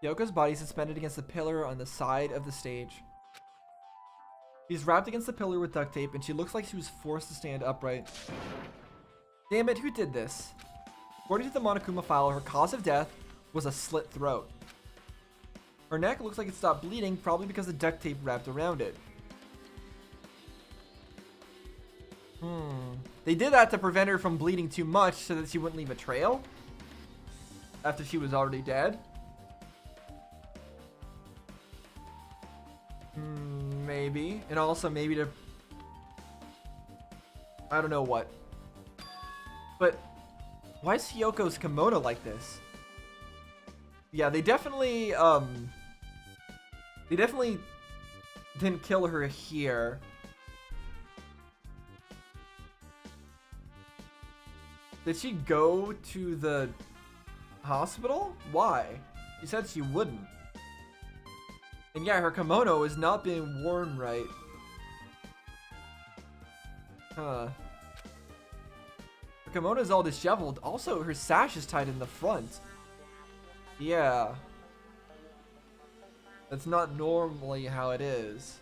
Yoko's body is suspended against the pillar on the side of the stage. She's wrapped against the pillar with duct tape, and she looks like she was forced to stand upright. Damn it, who did this? According to the Monokuma file, her cause of death was a slit throat. Her neck looks like it stopped bleeding, probably because the duct tape wrapped around it. They did that to prevent her from bleeding too much so that she wouldn't leave a trail after she was already dead. Maybe. And also maybe to... I don't know what. But why is Hyoko's kimono like this? Yeah, they definitely didn't kill her here. Did she go to the hospital? Why? She said she wouldn't. And yeah, her kimono is not being worn right. Huh. Her kimono is all disheveled. Also, her sash is tied in the front. Yeah. That's not normally how it is.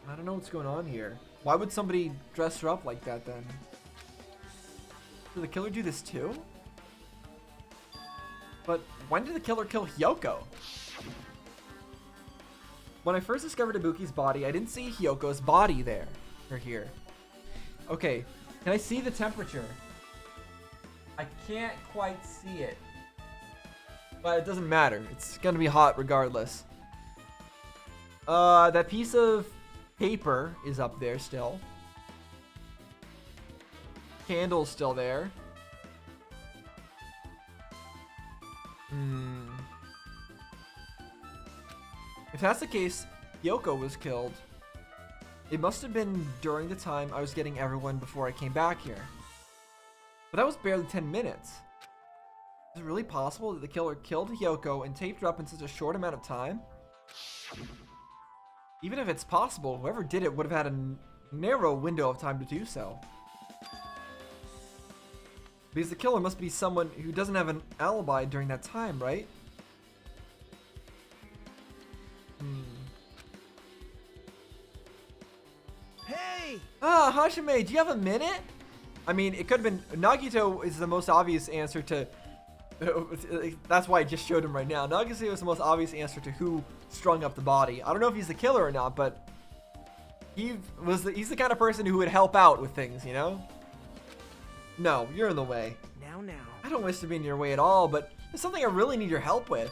I don't know what's going on here. Why would somebody dress her up like that then? Did the killer do this too? But when did the killer kill Hyoko? When I first discovered Ibuki's body, I didn't see Hyoko's body there. Or here. Okay, can I see the temperature? I can't quite see it. But it doesn't matter. It's gonna be hot regardless. That piece of paper is up there still. Candle's still there. If that's the case, Yoko was killed. It must have been during the time I was getting everyone before I came back here. But that was barely 10 minutes. Is it really possible that the killer killed Yoko and taped her up in such a short amount of time? Even if it's possible, whoever did it would have had a narrow window of time to do so. Because the killer must be someone who doesn't have an alibi during that time, right? Hey! Ah, Hashime, do you have a minute? I mean, it could have been... Nagito is the most obvious answer to... That's why I just showed him right now. Nagito is the most obvious answer to who strung up the body. I don't know if he's the killer or not, but... He's the kind of person who would help out with things, you know? No, you're in the way. Now. I don't wish to be in your way at all, but there's something I really need your help with.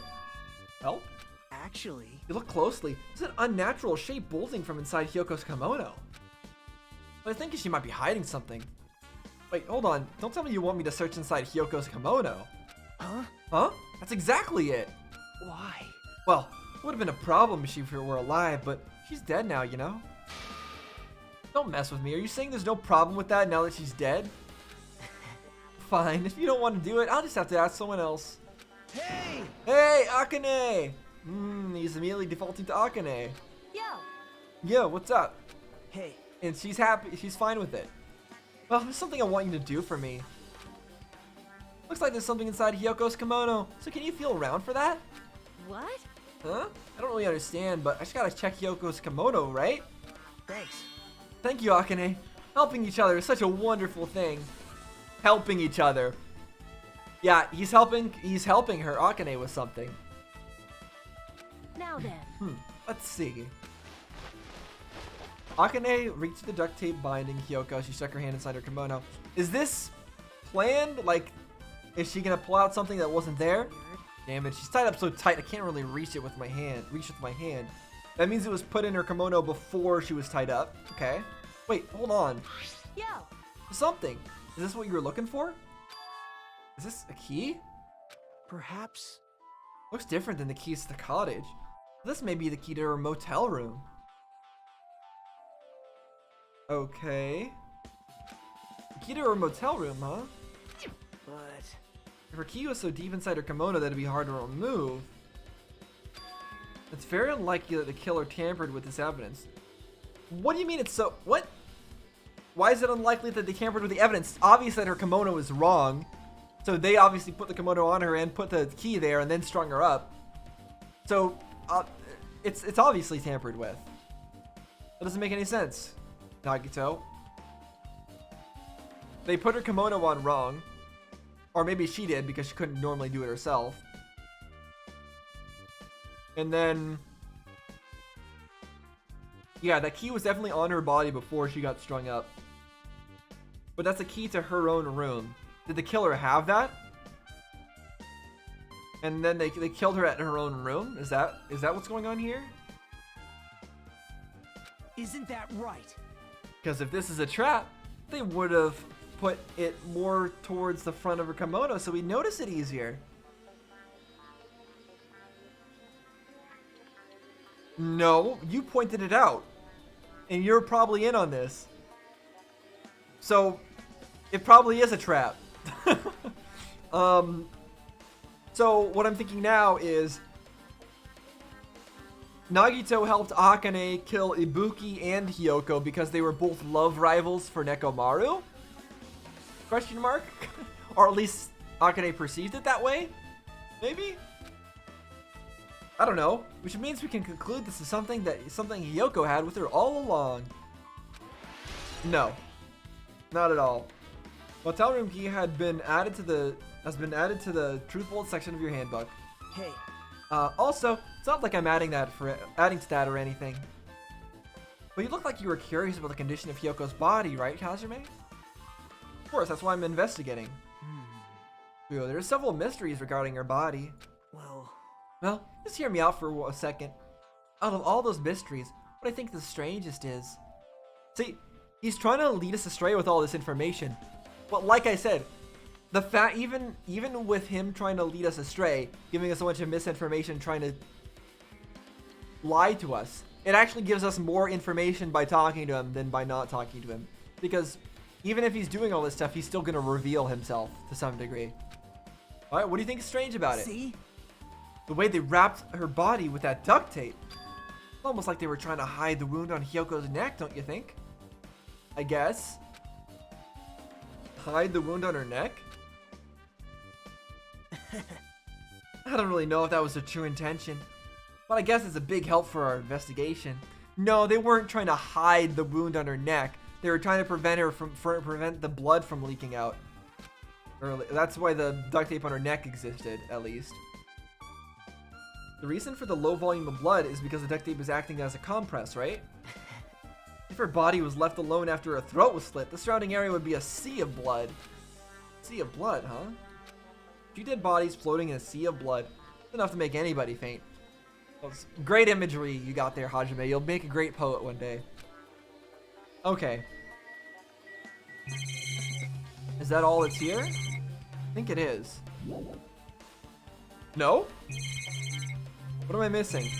Help? Actually... You look closely. There's an unnatural shape bulging from inside Hyoko's kimono. But I think she might be hiding something. Wait, hold on. Don't tell me you want me to search inside Hyoko's kimono. Huh? Huh? That's exactly it. Why? Well, it would have been a problem if she were alive, but she's dead now, you know? Don't mess with me. Are you saying there's no problem with that now that she's dead? Fine. If you don't want to do it, I'll just have to ask someone else. Hey! Hey, Akane! He's immediately defaulting to Akane. Yo! Yo, what's up? Hey. And she's happy. She's fine with it. Well, there's something I want you to do for me. Looks like there's something inside Hyoko's kimono. So can you feel around for that? What? Huh? I don't really understand, but I just gotta check Hyoko's kimono, right? Thanks. Thank you, Akane. Helping each other is such a wonderful thing. Helping each other. Yeah, he's helping her, Akane, with something. Now then. Let's see. Akane reached the duct tape binding Hyoko. She stuck her hand inside her kimono. Is this planned? Like, is she gonna pull out something that wasn't there? Damn it, she's tied up so tight I can't really reach with my hand. That means it was put in her kimono before she was tied up. Okay. Wait, hold on. Yo! Something. Is this what you were looking for? Is this a key? Perhaps... Looks different than the keys to the cottage. This may be the key to her motel room. Okay. The key to her motel room, huh? But... If her key was so deep inside her kimono that it'd be hard to remove, it's very unlikely that the killer tampered with this evidence. What do you mean it's so... What? Why is it unlikely that they tampered with the evidence? It's obvious that her kimono is wrong. So they obviously put the kimono on her and put the key there and then strung her up. So it's obviously tampered with. That doesn't make any sense, Nagito. They put her kimono on wrong. Or maybe she did because she couldn't normally do it herself. And then... yeah, that key was definitely on her body before she got strung up. But that's a key to her own room. Did the killer have that? And then they killed her at her own room? Is that what's going on here? Isn't that right? Because if this is a trap, they would have put it more towards the front of her kimono so we notice it easier. No, you pointed it out. And you're probably in on this. So, it probably is a trap. So what I'm thinking now is Nagito helped Akane kill Ibuki and Hiyoko because they were both love rivals for Nekomaru? Question mark? Or at least Akane perceived it that way? Maybe? I don't know. Which means we can conclude this is something Hiyoko had with her all along. No. Not at all. Motel room key has been added to the truth vault section of your handbook. Hey. Also, it's not like I'm adding to that or anything. But you look like you were curious about the condition of Hyoko's body, right, Kazumi? Of course, that's why I'm investigating. There are several mysteries regarding her body. Well, just hear me out for a second. Out of all those mysteries, what I think the strangest is... see, he's trying to lead us astray with all this information. But like I said, the fact, even with him trying to lead us astray, giving us a bunch of misinformation, trying to lie to us, it actually gives us more information by talking to him than by not talking to him. Because even if he's doing all this stuff, he's still going to reveal himself to some degree. Alright, what do you think is strange about it? See? The way they wrapped her body with that duct tape. Almost like they were trying to hide the wound on Hyoko's neck, don't you think? I guess. Hide the wound on her neck? I don't really know if that was a true intention, but I guess it's a big help for our investigation. No, they weren't trying to hide the wound on her neck. They were trying to prevent the blood from leaking out. That's why the duct tape on her neck existed, at least. The reason for the low volume of blood is because the duct tape is acting as a compress, right? If her body was left alone after her throat was slit, the surrounding area would be a sea of blood. Sea of blood, huh? Two dead bodies floating in a sea of blood. It's enough to make anybody faint. That's great imagery you got there, Hajime. You'll make a great poet one day. Okay. Is that all that's here? I think it is. No? What am I missing?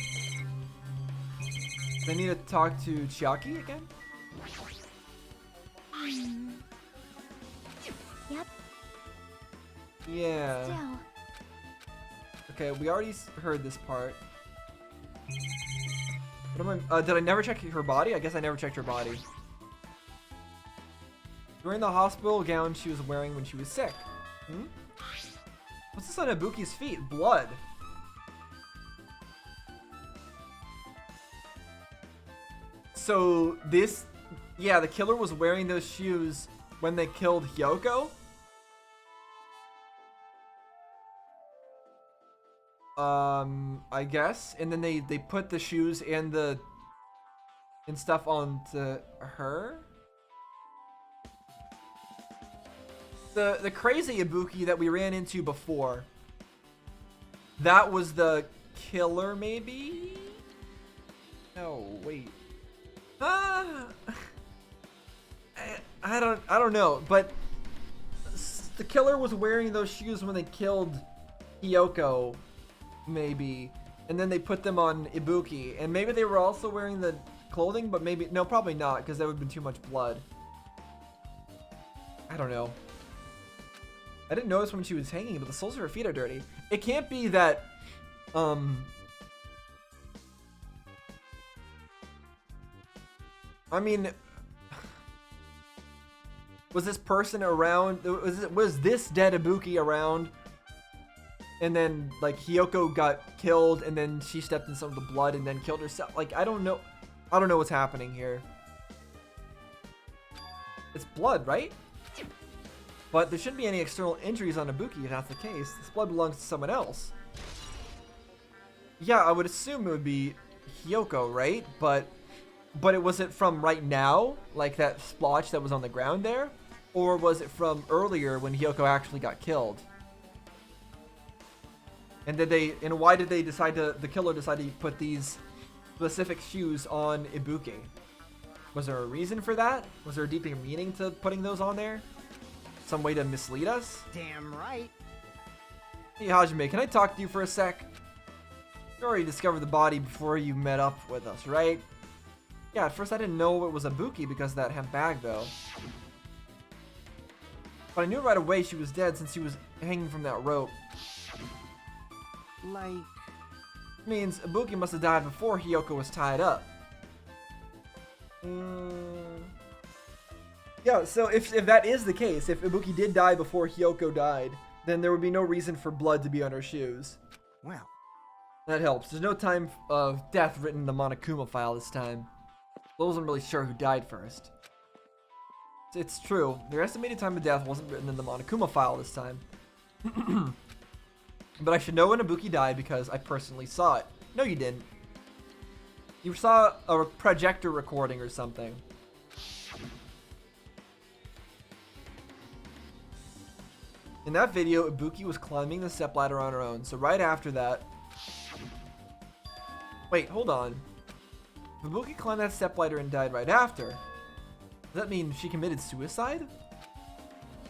Do I need to talk to Chiaki again? Yep. Yeah. Still. Okay, we already heard this part. What am I? Did I never check her body? I guess I never checked her body. Wearing the hospital gown she was wearing when she was sick. What's this on Ibuki's feet? Blood. So this, yeah, the killer was wearing those shoes when they killed Hyoko. I guess, and then they put the shoes and stuff onto her. The crazy Ibuki that we ran into before. That was the killer, maybe? No, wait. I don't know, but the killer was wearing those shoes when they killed Hiyoko, maybe, and then they put them on Ibuki, and maybe they were also wearing the clothing, but maybe, no, probably not, because that would have been too much blood. I don't know. I didn't notice when she was hanging, but the soles of her feet are dirty. It can't be that, I mean, Was this person around? Was this dead Ibuki around? And then like Hiyoko got killed, and then she stepped in some of the blood and then killed herself. Like I don't know what's happening here. It's blood, right? But there shouldn't be any external injuries on Ibuki if that's the case. This blood belongs to someone else. Yeah, I would assume it would be Hiyoko, right? But was it from right now, like that splotch that was on the ground there? Or was it from earlier when Hiyoko actually got killed? And why did they the killer decide to put these specific shoes on Ibuki? Was there a reason for that? Was there a deeper meaning to putting those on there? Some way to mislead us? Damn right. Hey Hajime, can I talk to you for a sec? You already discovered the body before you met up with us, right? Yeah, at first I didn't know it was Ibuki because of that hemp bag though. But I knew right away she was dead since she was hanging from that rope. Like... Means Ibuki must have died before Hiyoko was tied up. Yeah, so if that is the case, if Ibuki did die before Hiyoko died, then there would be no reason for blood to be on her shoes. Well. That helps. There's no time of death written in the Monokuma file this time. I wasn't really sure who died first. It's true. Their estimated time of death wasn't written in the Monokuma file this time. But I should know when Ibuki died because I personally saw it. No, you didn't. You saw a projector recording or something. In that video, Ibuki was climbing the stepladder on her own, so right after that... Wait, hold on. If Ibuki climbed that stepladder and died right after, does that mean she committed suicide?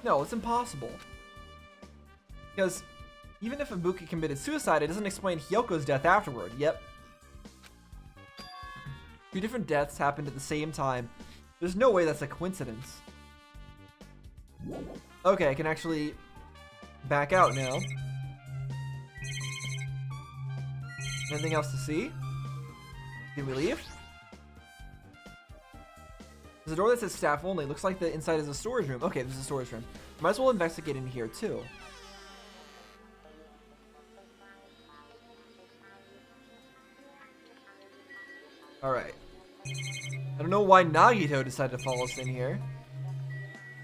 No, it's impossible. Because even if Ibuki committed suicide, it doesn't explain Hyoko's death afterward. Yep. Two different deaths happened at the same time. There's no way that's a coincidence. Okay, I can actually back out now. Anything else to see? Did we leave? There's a door that says staff only. Looks like the inside is a storage room. Okay, there's a storage room. Might as well investigate in here too. Alright. I don't know why Nagito decided to follow us in here.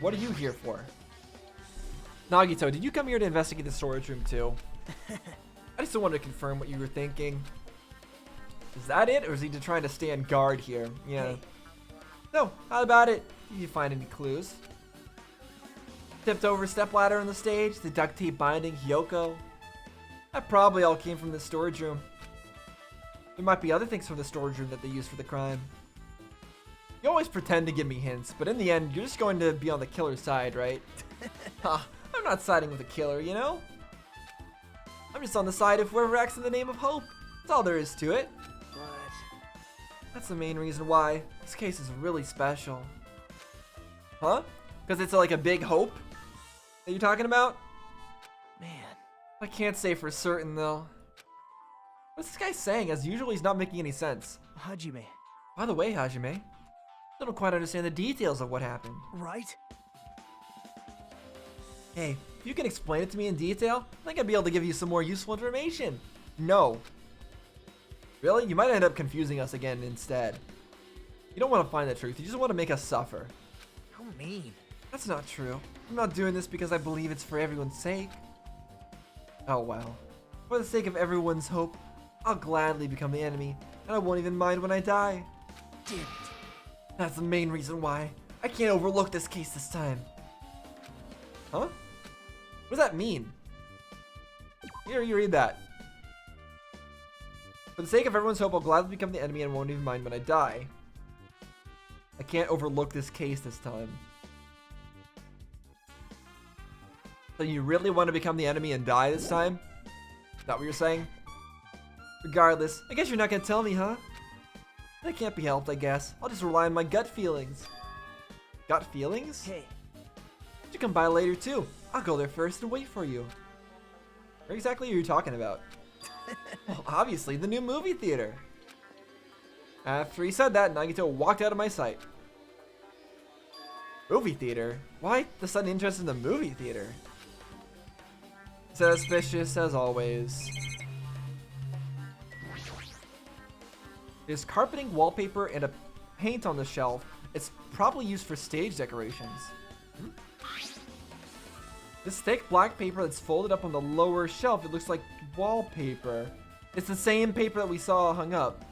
What are you here for? Nagito, did you come here to investigate the storage room too? I just wanted to confirm what you were thinking. Is that it? Or is he just trying to stand guard here? Yeah. No, how about it? Did you find any clues? Tipped over stepladder on the stage, the duct tape binding Hiyoko. That probably all came from the storage room. There might be other things from the storage room that they used for the crime. You always pretend to give me hints, but in the end, you're just going to be on the killer's side, right? I'm not siding with the killer, you know? I'm just on the side of whoever acts in the name of hope. That's all there is to it. But... That's the main reason why this case is really special. Huh? Because it's like a big hope that you're talking about? Man. I can't say for certain though. What's this guy saying? As usual, he's not making any sense. Hajime. By the way, Hajime, I don't quite understand the details of what happened. Right? Hey, if you can explain it to me in detail, I think I'd be able to give you some more useful information. No. Really? You might end up confusing us again instead. You don't want to find the truth, you just want to make us suffer. How mean. That's not true. I'm not doing this because I believe it's for everyone's sake. Oh well. For the sake of everyone's hope, I'll gladly become the enemy, and I won't even mind when I die. Damn it. That's the main reason why I can't overlook this case this time. Huh? What does that mean? Here, you read that. For the sake of everyone's hope, I'll gladly become the enemy and won't even mind when I die. I can't overlook this case this time. So you really want to become the enemy and die this time? Is that what you're saying? Regardless, I guess you're not gonna tell me, huh? That can't be helped, I guess. I'll just rely on my gut feelings. Gut feelings? Hey. You come by later too. I'll go there first and wait for you. Where exactly are you talking about? Well, obviously, the new movie theater. After he said that, Nagito walked out of my sight. Movie theater? Why the sudden interest in the movie theater? Suspicious as always. There's carpeting, wallpaper, and a paint on the shelf. It's probably used for stage decorations. This thick black paper that's folded up on the lower shelf, it looks like wallpaper. It's the same paper that we saw hung up.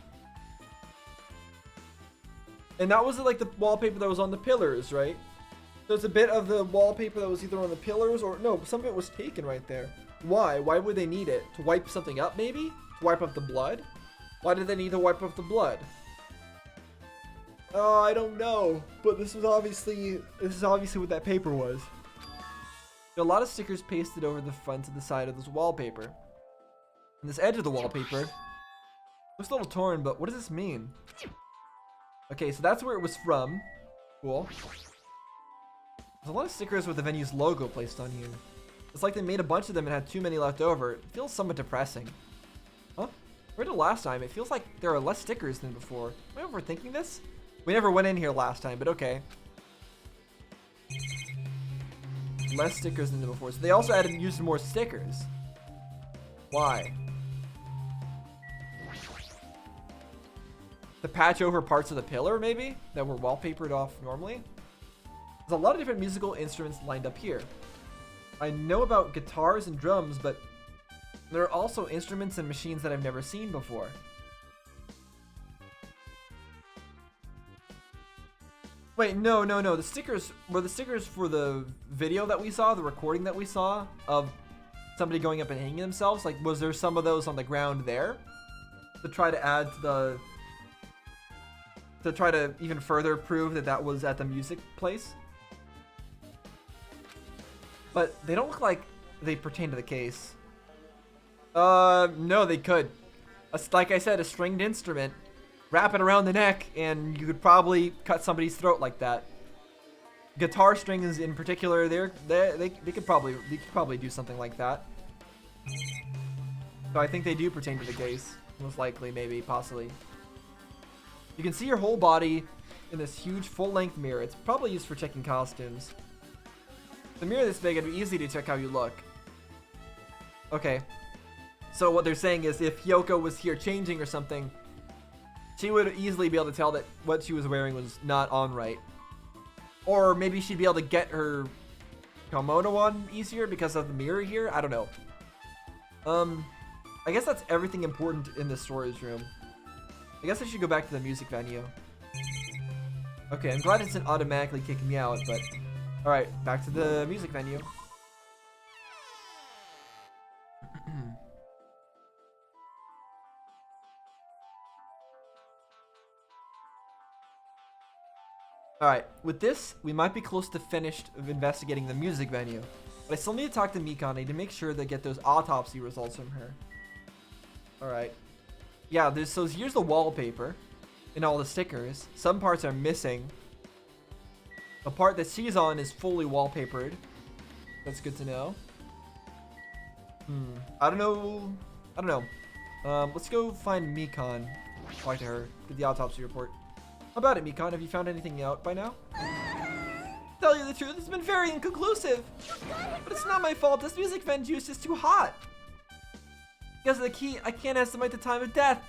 And that was like the wallpaper that was on the pillars, right? There's a bit of the wallpaper that was either on the pillars or no, some of it was taken right there. Why? Why would they need it? To wipe something up maybe? To wipe up the blood? Why did they need to wipe up the blood? Oh, I don't know. But this is obviously what that paper was. There are a lot of stickers pasted over the front of the side of this wallpaper. And this edge of the wallpaper looks a little torn, but what does this mean? Okay, so that's where it was from. Cool. There's a lot of stickers with the venue's logo placed on here. It's like they made a bunch of them and had too many left over. It feels somewhat depressing. Huh? Compared to last time, it feels like there are less stickers than before. Am I overthinking this? We never went in here last time, but okay. Less stickers than before. So they also added used more stickers. Why? To patch over parts of the pillar, maybe? That were wallpapered off normally? There's a lot of different musical instruments lined up here. I know about guitars and drums, but there are also instruments and machines that I've never seen before. Wait, no. The stickers were the stickers for the video that we saw, the recording that we saw of somebody going up and hanging themselves. Like, was there some of those on the ground there to try to add to the, to try to even further prove that that was at the music place? But they don't look like they pertain to the case. No, they could. Like I said, a stringed instrument. Wrap it around the neck, and you could probably cut somebody's throat like that. Guitar strings, in particular, they could probably do something like that. So I think they do pertain to the case, most likely, maybe, possibly. You can see your whole body in this huge full-length mirror. It's probably used for checking costumes. The mirror this big, it'd be easy to check how you look. Okay. So what they're saying is, if Yoko was here changing or something, she would easily be able to tell that what she was wearing was not on right. Or maybe she'd be able to get her kimono on easier because of the mirror here. I don't know. I guess that's everything important in the storage room. I guess I should go back to the music venue. Okay, I'm glad it didn't automatically kick me out, but... Alright, back to the music venue. Alright, with this, we might be close to finished of investigating the music venue. But I still need to talk to Mikane to make sure to get those autopsy results from her. Alright. Yeah, so here's the wallpaper and all the stickers. Some parts are missing. The part that she's on is fully wallpapered. That's good to know. I don't know. Let's go find Mikan. Talk to her. Get the autopsy report. How about it, Mikan? Have you found anything out by now? Tell you the truth, it's been very inconclusive. But it's not my fault. This music venue is just too hot. Because of the key, I can't estimate the time of death.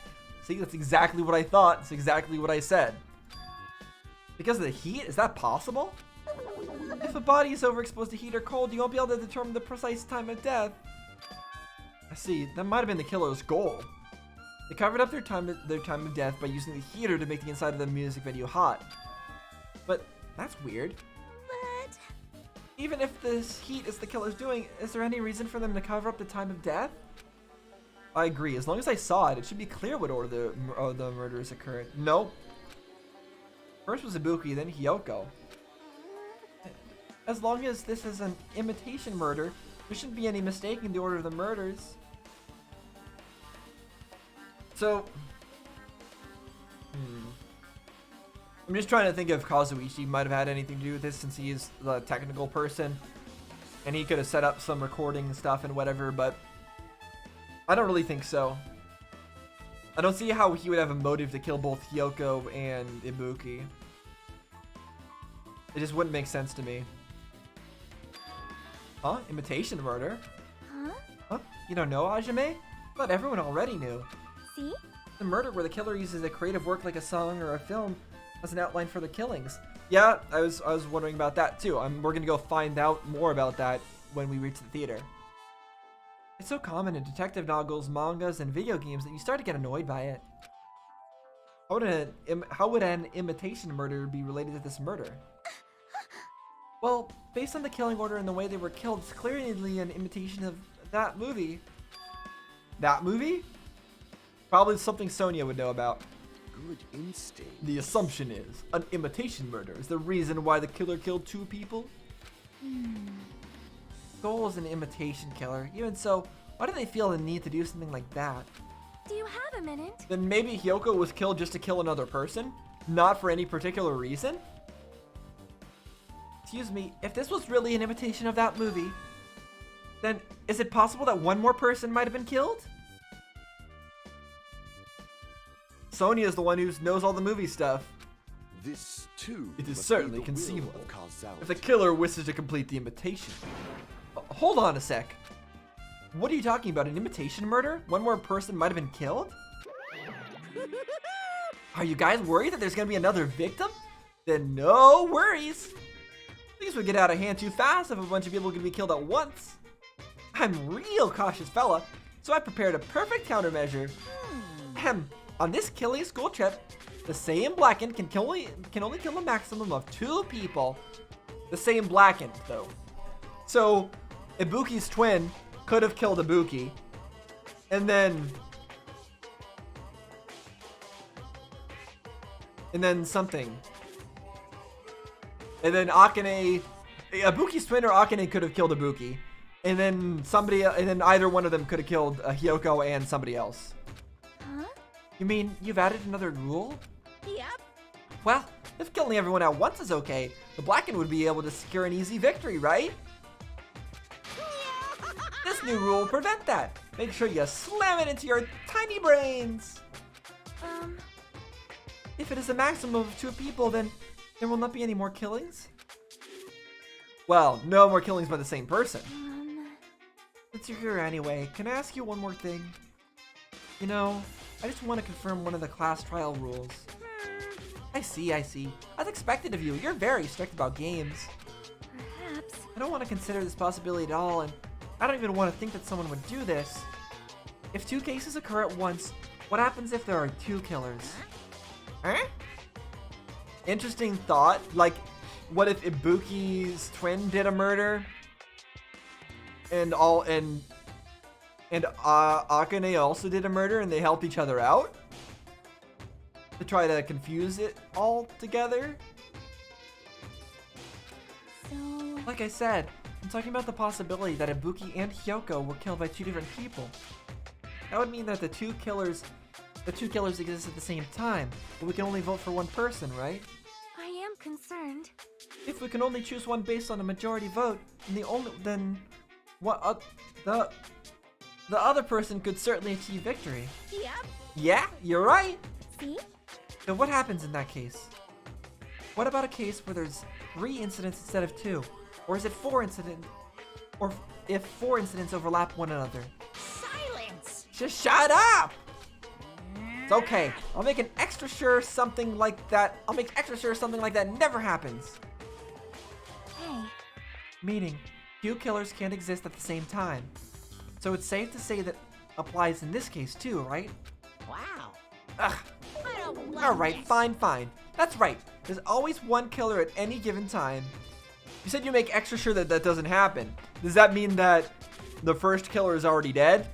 See, that's exactly what I thought. It's exactly what I said. Because of the heat? Is that possible? If a body is overexposed to heat or cold, you won't be able to determine the precise time of death. I see. That might have been the killer's goal. They covered up their time of death by using the heater to make the inside of the music venue hot. But that's weird. But... Even if this heat is the killer's doing, is there any reason for them to cover up the time of death? I agree. As long as I saw it, it should be clear what order the murders occurred. No. First was Ibuki, then Hiyoko. As long as this is an imitation murder, there shouldn't be any mistaking the order of the murders. So, I'm just trying to think if Kazuichi might have had anything to do with this since he is the technical person. And he could have set up some recording stuff and whatever, but I don't really think so. I don't see how he would have a motive to kill both Hiyoko and Ibuki. It just wouldn't make sense to me. Huh? Imitation murder? Huh? Huh? You don't know, Hajime? I thought everyone already knew. See? The murder where the killer uses a creative work like a song or a film as an outline for the killings. Yeah, I was wondering about that too. We're gonna go find out more about that when we reach the theater. It's so common in detective novels, mangas, and video games that you start to get annoyed by it. How would an imitation murder be related to this murder? Well, based on the killing order and the way they were killed, it's clearly an imitation of that movie. That movie? Probably something Sonia would know about. Good instinct. The assumption is an imitation murder is the reason why the killer killed 2 people. Goal is an imitation killer. Even so, why do they feel the need to do something like that? Do you have a minute? Then maybe Hyoko was killed just to kill another person, not for any particular reason? Excuse me, if this was really an imitation of that movie, then is it possible that one more person might have been killed? Sonia is the one who knows all the movie stuff. This too. It is must be certainly the will conceivable. of causality. If the killer wishes to complete the imitation. Hold on a sec. What are you talking about? An imitation murder? One more person might have been killed? Are you guys worried that there's gonna be another victim? Then no worries. Things would get out of hand too fast if a bunch of people could be killed at once. I'm a real cautious fella, so I prepared a perfect countermeasure. On this killing school trip, the same blackened can only kill a maximum of 2 people. The same blackened, though. So, Ibuki's twin could have killed Ibuki, and then something. And then Ibuki's twin or Akane could have killed Ibuki. And then either one of them could have killed Hyoko and somebody else. Huh? You mean you've added another rule? Yep. Well, if killing everyone at once is okay, the Blackened would be able to secure an easy victory, right? This new rule will prevent that. Make sure you slam it into your tiny brains. If it is a maximum of 2 people, then there will not be any more killings? Well, no more killings by the same person. Since you're here anyway, can I ask you one more thing? You know, I just want to confirm one of the class trial rules. I see. As expected of you, you're very strict about games. Perhaps. I don't want to consider this possibility at all, and I don't even want to think that someone would do this. If 2 cases occur at once, what happens if there are 2 killers? Huh? Interesting thought. Like, what if Ibuki's twin did a murder? And Akane also did a murder, and they helped each other out? To try to confuse it all together? So... Like I said, I'm talking about the possibility that Ibuki and Hyoko were killed by 2 different people. That would mean that the two killers exist at the same time, but we can only vote for one person, right? I am concerned. If we can only choose one based on a majority vote, then the other person could certainly achieve victory. Yep. Yeah, you're right. See? Then what happens in that case? What about a case where there's 3 incidents instead of 2? Or is it 4 incidents? Or if 4 incidents overlap one another? Silence! Just shut up! It's okay. I'll make extra sure something like that never happens. Hey. Meaning, 2 killers can't exist at the same time. So it's safe to say that applies in this case too, right? Wow. Ugh. I don't like Alright, this. fine. That's right. There's always 1 killer at any given time. You said you make extra sure that doesn't happen. Does that mean that the first killer is already dead?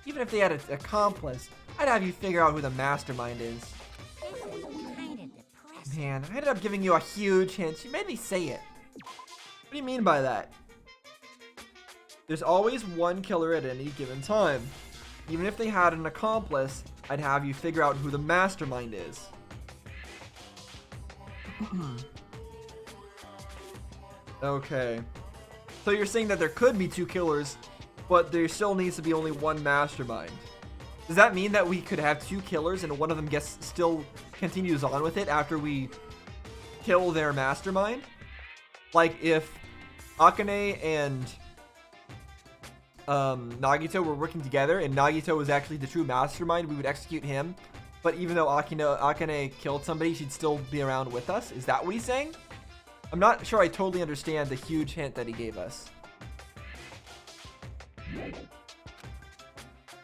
Even if they had an accomplice, I'd have you figure out who the mastermind is. This is kinda depressing. Man, I ended up giving you a huge hint. You made me say it. What do you mean by that? There's always 1 killer at any given time. Even if they had an accomplice, I'd have you figure out who the mastermind is. Okay. So you're saying that there could be 2 killers, but there still needs to be only 1 mastermind. Does that mean that we could have 2 killers and one of them still continues on with it after we kill their mastermind? Like if Akane and Nagito were working together and Nagito was actually the true mastermind, we would execute him. But even though Akane killed somebody, she'd still be around with us? Is that what he's saying? I'm not sure I totally understand the huge hint that he gave us.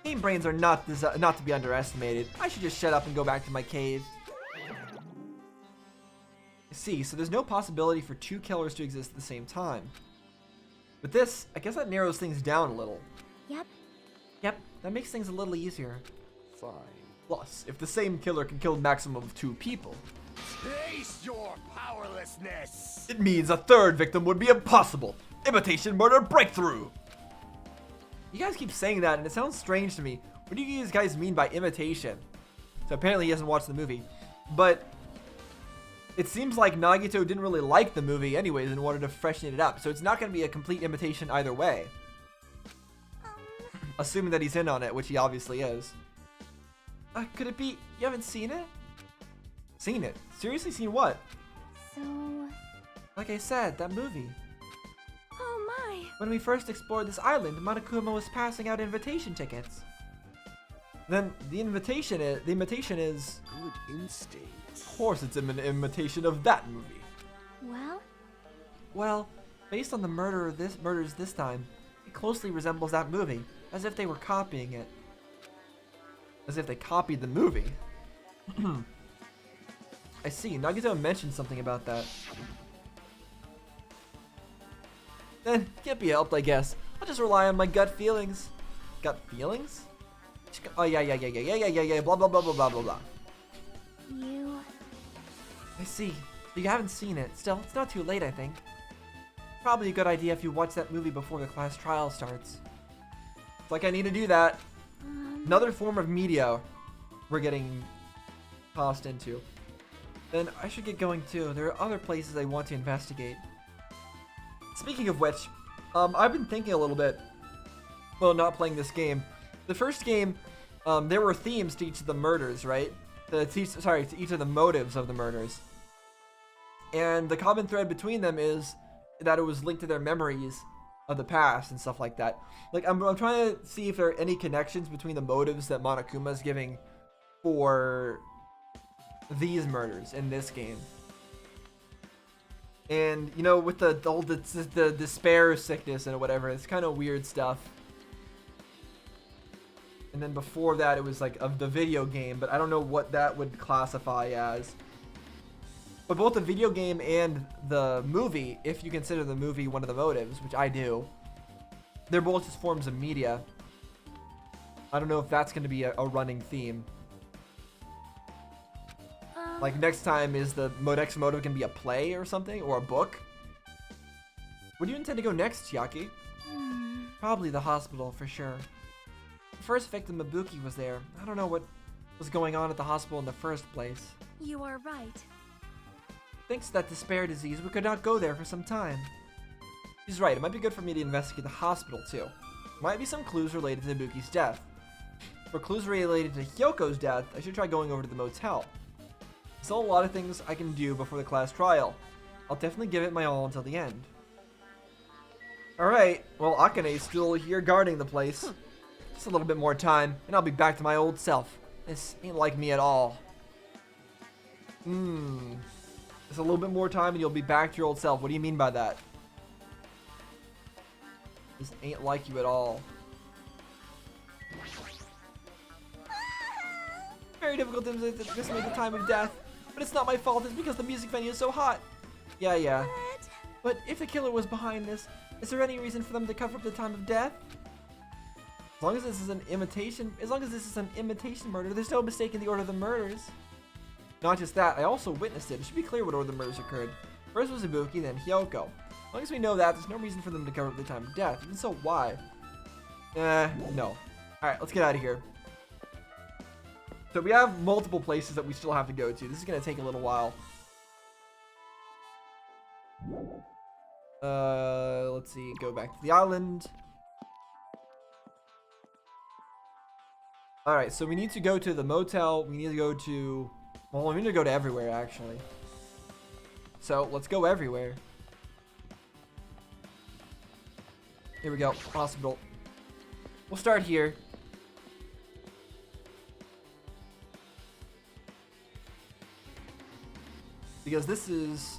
Game brains are not to be underestimated. I should just shut up and go back to my cave. See, so there's no possibility for 2 killers to exist at the same time. But this, I guess that narrows things down a little. Yep. Yep, that makes things a little easier. Fine. Plus, if the same killer can kill a maximum of 2 people, Taste your powerlessness! it means a 3rd victim would be impossible. Imitation murder breakthrough! You guys keep saying that and it sounds strange to me. What do you guys mean by imitation? So apparently he hasn't watched the movie. But it seems like Nagito didn't really like the movie anyways and wanted to freshen it up. So it's not going to be a complete imitation either way. Assuming that he's in on it, which he obviously is. Could it be you haven't seen it? Seen it? Seriously, seen what? So... Like I said, that movie. Oh my. When we first explored this island, Monokuma was passing out invitation tickets. Then the imitation is, Good instincts. of course it's an imitation of that movie. Well? Well, based on the murders this time, it closely resembles that movie, as if they were copying it. As if they copied the movie. I see, Nagito mentioned something about that. Then, can't be helped, I guess. I'll just rely on my gut feelings. Gut feelings? Oh, yeah, blah, blah, blah, blah, blah, blah, blah. You... I see. You haven't seen it. Still, it's not too late, I think. Probably a good idea if you watch that movie before the class trial starts. It's like I need to do that. Another form of media we're getting tossed into. Then I should get going too. There are other places I want to investigate. Speaking of which, I've been thinking a little bit. Well, not playing this game. The first game, there were themes to each of the murders, right? To each of the motives of the murders. And the common thread between them is that it was linked to their memories of the past and stuff like that. Like, I'm trying to see if there are any connections between the motives that Monokuma is giving for these murders in this game. And, you know, with the despair sickness and whatever, it's kind of weird stuff. And then before that, it was like of the video game, but I don't know what that would classify as. But both the video game and the movie, if you consider the movie one of the motives, which I do, they're both just forms of media. I don't know if that's going to be a running theme. Like next time, is the next motive going to be a play or something? Or a book? Where do you intend to go next, Chiaki? Probably the hospital, for sure. The first victim, Mabuki, was there. I don't know what was going on at the hospital in the first place. You are right. Thanks to that despair disease, we could not go there for some time. He's right, it might be good for me to investigate the hospital too. Might be some clues related to Mabuki's death. For clues related to Hyoko's death, I should try going over to the motel. Still a lot of things I can do before the class trial. I'll definitely give it my all until the end. Alright, well Akane's still here guarding the place. Just a little bit more time, and I'll be back to my old self. This ain't like me at all. Just a little bit more time and you'll be back to your old self. What do you mean by that? This ain't like you at all. Very difficult to estimate the time of death. But it's not my fault. It's because the music venue is so hot. Yeah. But if the killer was behind this, is there any reason for them to cover up the time of death? As long as this is an imitation murder, there's no mistake in the order of the murders. Not just that, I also witnessed it. It should be clear what order the murders occurred. First was Ibuki, then Hyoko. As long as we know that, there's no reason for them to cover up the time of death. Even so, why? No. Alright, let's get out of here. So we have multiple places that we still have to go to. This is going to take a little while. Let's see. Go back to the island. All right, so we need to go to the motel. We need to go to, well, we need to go to everywhere actually. So let's go everywhere. Here we go, hospital. We'll start here. Because this is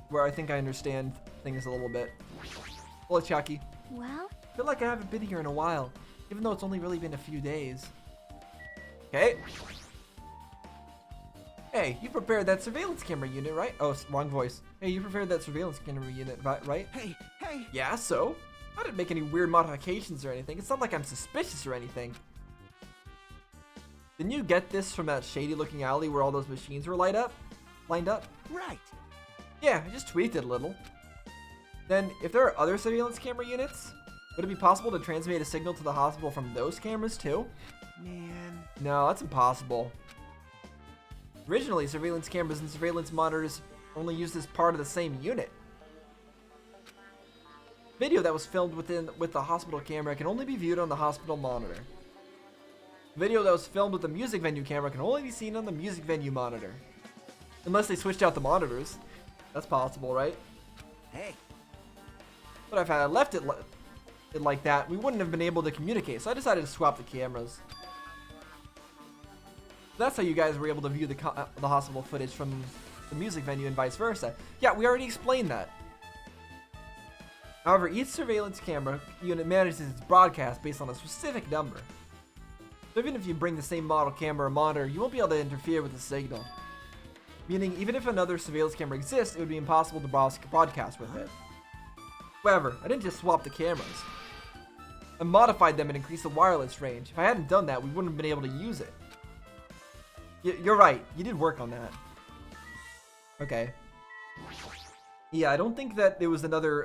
where I think I understand things a little bit. Hello, Chucky. Well, I feel like I haven't been here in a while, even though it's only really been a few days. Okay. Hey, you prepared that surveillance camera unit, right? Oh, wrong voice. Hey, you prepared that surveillance camera unit, right? Hey, hey. Yeah, so? I didn't make any weird modifications or anything. It's not like I'm suspicious or anything. Didn't you get this from that shady looking alley where all those machines were lined up? Right. Yeah, I just tweaked it a little. Then, if there are other surveillance camera units, would it be possible to transmit a signal to the hospital from those cameras too? Man. No, that's impossible. Originally, surveillance cameras and surveillance monitors were only used as part of the same unit. Video that was filmed with the hospital camera can only be viewed on the hospital monitor. Video that was filmed with the music venue camera can only be seen on the music venue monitor. Unless they switched out the monitors. That's possible, right? Hey. But if I had left it like that, we wouldn't have been able to communicate, so I decided to swap the cameras. That's how you guys were able to view the hospital footage from the music venue and vice versa. Yeah, we already explained that. However, each surveillance camera unit manages its broadcast based on a specific number. So even if you bring the same model camera or monitor, you won't be able to interfere with the signal. Meaning, even if another surveillance camera exists, it would be impossible to broadcast with it. However, I didn't just swap the cameras. I modified them and increased the wireless range. If I hadn't done that, we wouldn't have been able to use it. You're right. You did work on that. Okay. Yeah, I don't think that there was another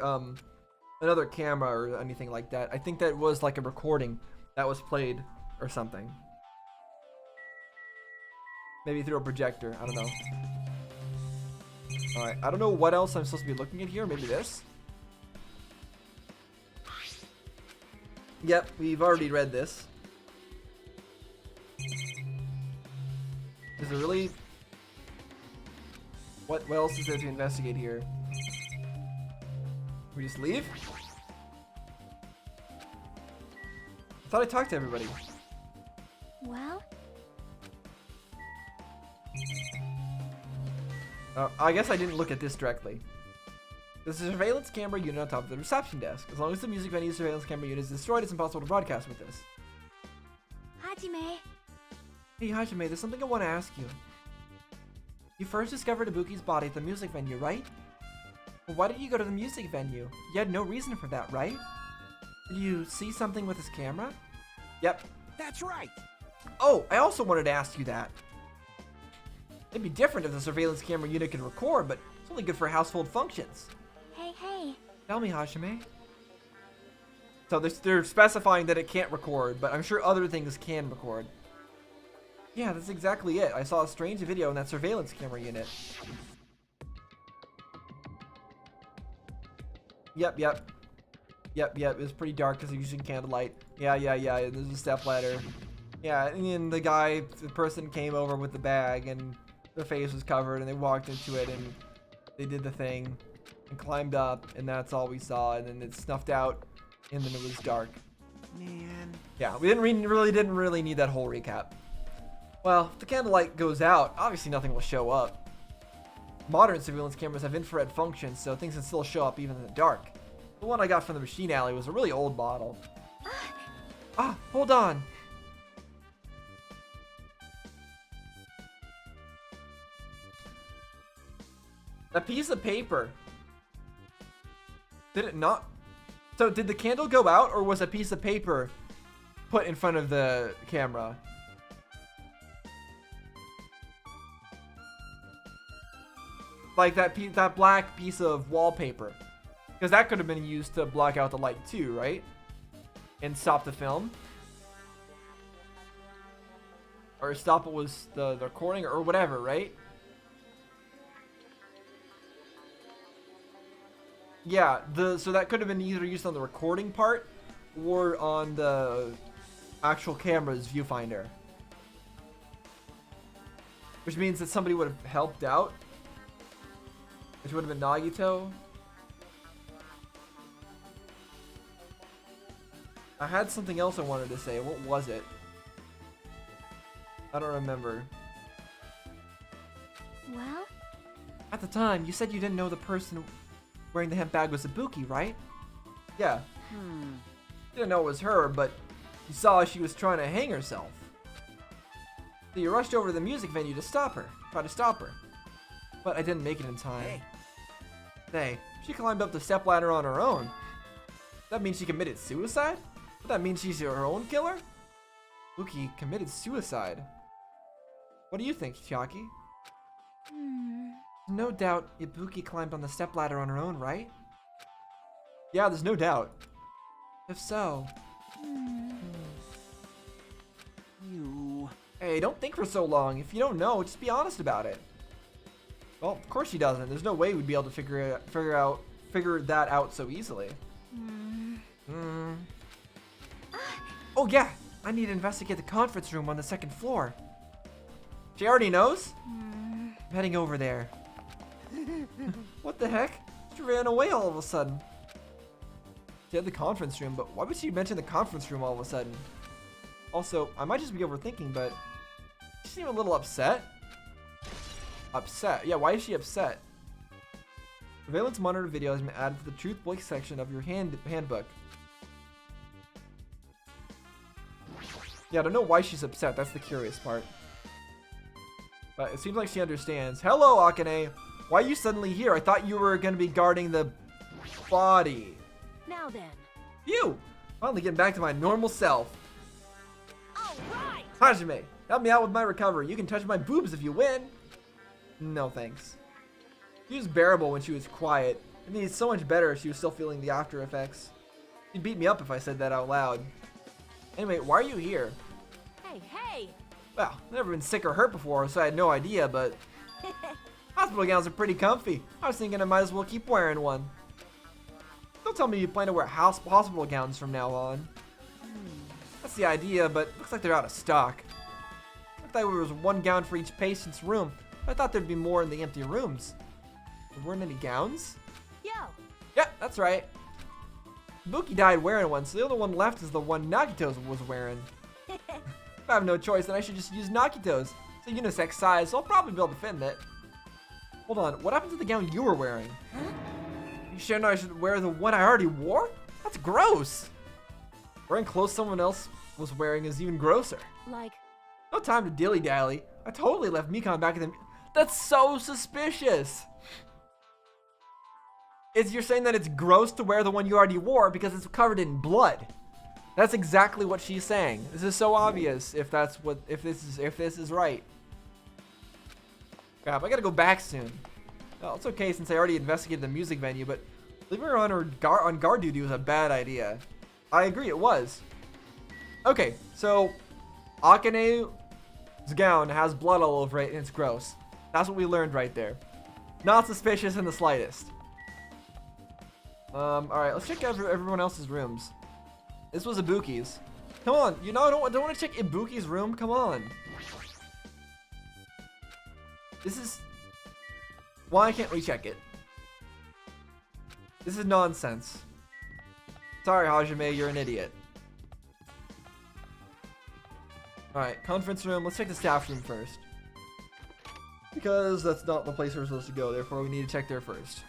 camera or anything like that. I think that was like a recording that was played or something. Maybe through a projector. I don't know. Alright, I don't know what else I'm supposed to be looking at here. Maybe this? Yep, we've already read this. Is there really... What else is there to investigate here? We just leave? I thought I talked to everybody. well, I guess I didn't look at this directly. There's a surveillance camera unit on top of the reception desk. As long as the music venue surveillance camera unit is destroyed, it's impossible to broadcast with this. Hajime. Hey Hajime, there's something I want to ask you. You first discovered Ibuki's body at the music venue, right? Well, why did you go to the music venue? You had no reason for that, right? Did you see something with his camera? Yep. That's right. Oh, I also wanted to ask you that. It'd be different if the surveillance camera unit could record, but it's only good for household functions. Hey. Tell me, Hajime. So they're specifying that it can't record, but I'm sure other things can record. Yeah, that's exactly it. I saw a strange video in that surveillance camera unit. Yep. It was pretty dark because they're using candlelight. Yeah. There's a stepladder. Yeah, and then the person came over with the bag and their face was covered and they walked into it and they did the thing and climbed up and that's all we saw, and then it snuffed out and then it was dark. Man. Yeah, we didn't really need that whole recap. Well, if the candlelight goes out, obviously nothing will show up. Modern surveillance cameras have infrared functions, so things can still show up even in the dark. The one I got from the machine alley was a really old model. Hold on. A piece of paper. Did it not? So did the candle go out, or was a piece of paper put in front of the camera? Like that black piece of wallpaper. Because that could have been used to block out the light too, right? And stop the film. Or stop it was the recording or whatever, right? Yeah, so that could have been either used on the recording part or on the actual camera's viewfinder. Which means that somebody would have helped out. Which would have been Nagito. I had something else I wanted to say. What was it? I don't remember. Well, At the time, you said you didn't know the person wearing the hemp bag was Ibuki, right? Yeah. You didn't know it was her, but you saw she was trying to hang herself. So you rushed over to the music venue to stop her. Try to stop her. But I didn't make it in time. Hey, she climbed up the stepladder on her own. That means she committed suicide? Would that mean she's her own killer? Ibuki committed suicide. What do you think, Chiaki? No doubt Ibuki climbed on the stepladder on her own, right? Yeah, there's no doubt. If so... You. Hey, don't think for so long. If you don't know, just be honest about it. Well, of course she doesn't. There's no way we'd be able to figure that out so easily. Oh yeah, I need to investigate the conference room on the second floor. She already knows? I'm heading over there. What the heck? She ran away all of a sudden. She had the conference room, but why would she mention the conference room all of a sudden? Also, I might just be overthinking, but she seemed a little upset. Upset? Yeah, why is she upset? Surveillance monitor video has been added to the Truth Book section of your handbook. Yeah, I don't know why she's upset. That's the curious part. But it seems like she understands. Hello, Akane. Why are you suddenly here? I thought you were going to be guarding the body. now then. Phew! Finally getting back to my normal self. All right. Hajime, help me out with my recovery. You can touch my boobs if you win. No thanks. She was bearable when she was quiet. I mean, it's so much better if she was still feeling the after effects. She'd beat me up if I said that out loud. Anyway, why are you here? Hey. Well, I've never been sick or hurt before, so I had no idea, but... hospital gowns are pretty comfy. I was thinking I might as well keep wearing one. Don't tell me you plan to wear hospital gowns from now on. That's the idea, but looks like they're out of stock. Looked like there was one gown for each patient's room. I thought there'd be more in the empty rooms. There weren't any gowns? Yo. Yep, that's right. Ibuki died wearing one, so the only one left is the one Nagito was wearing. If I have no choice, then I should just use Nagito's. It's a unisex size, so I'll probably be able to fit in it. Hold on, what happened to the gown you were wearing? You sure know I should wear the one I already wore? That's gross. Wearing clothes someone else was wearing is even grosser. Like, No time to dilly-dally. I totally left Mikan back in the... That's so suspicious. You're saying that it's gross to wear the one you already wore because it's covered in blood. That's exactly what she's saying. This is so obvious if this is right. Crap, I gotta go back soon. Well, it's okay since I already investigated the music venue, but leaving her on guard duty was a bad idea. I agree, it was. Okay, so Akane's gown has blood all over it and it's gross. That's what we learned right there. Not suspicious in the slightest. Alright, let's check everyone else's rooms. This was Ibuki's. Come on, you know, I don't want to check Ibuki's room. Come on. This is... Why can't we check it? This is nonsense. Sorry, Hajime, you're an idiot. Alright, conference room. Let's check the staff room first. Because that's not the place we're supposed to go, therefore we need to check there first.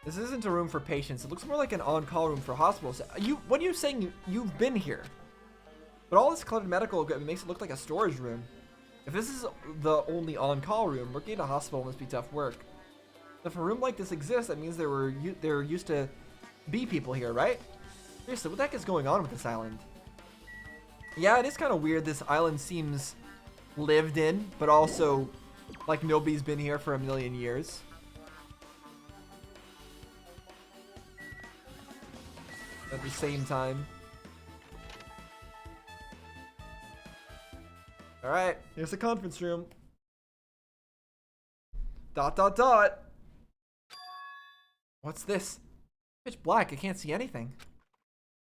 This isn't a room for patients. It looks more like an on-call room for hospitals. What are you saying? You've been here. But all this cluttered medical equipment makes it look like a storage room. If this is the only on-call room, working at a hospital must be tough work. If a room like this exists, that means there used to be people here, right? Seriously, what the heck is going on with this island? Yeah, it is kind of weird. This island seems lived in, but also like nobody's been here for a million years. At the same time. Alright, here's the conference room. ... What's this? Pitch black, I can't see anything.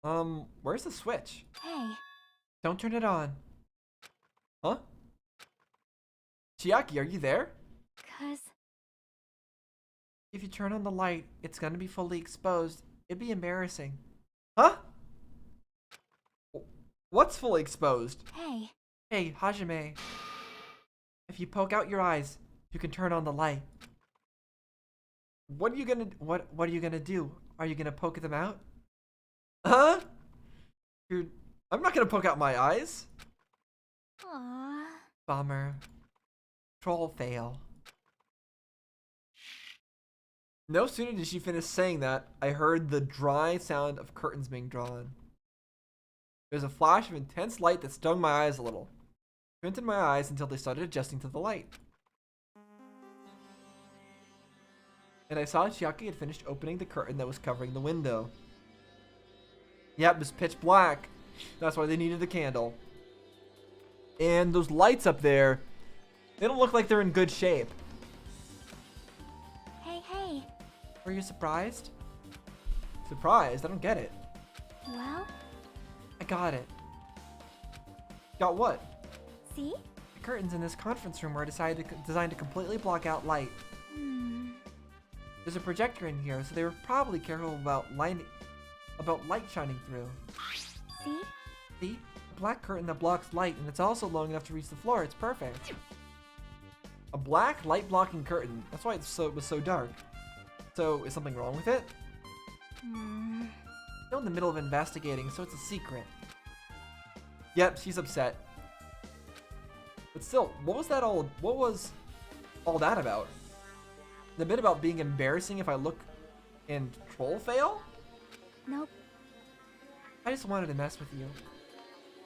Where's the switch? Hey, Don't turn it on. Huh? Chiaki, are you there? 'cause If you turn on the light, it's gonna be fully exposed. It'd be embarrassing. Huh? What's fully exposed? hey, Hey, Hajime. If you poke out your eyes, you can turn on the light. What are you gonna do? Are you gonna poke them out? Huh? I'm not gonna poke out my eyes. aww. Bummer. Troll fail. No sooner did she finish saying that, I heard the dry sound of curtains being drawn. There was a flash of intense light that stung my eyes a little. I squinted my eyes until they started adjusting to the light. And I saw Chiaki had finished opening the curtain that was covering the window. Yep, it was pitch black. That's why they needed a candle. And those lights up there, they don't look like they're in good shape. Hey, hey. Were you surprised? Surprised? I don't get it. Well, I got it. Got what? see? The curtains in this conference room were designed to completely block out light. There's a projector in here, so they were probably careful about light shining through. See? See? A black curtain that blocks light, and it's also long enough to reach the floor. It's perfect. A black light-blocking curtain. That's why it was so dark. So, is something wrong with it? Still in the middle of investigating, so it's a secret. Yep, she's upset. But still, what was all that about? The bit about being embarrassing if I look and troll fail? Nope. I just wanted to mess with you.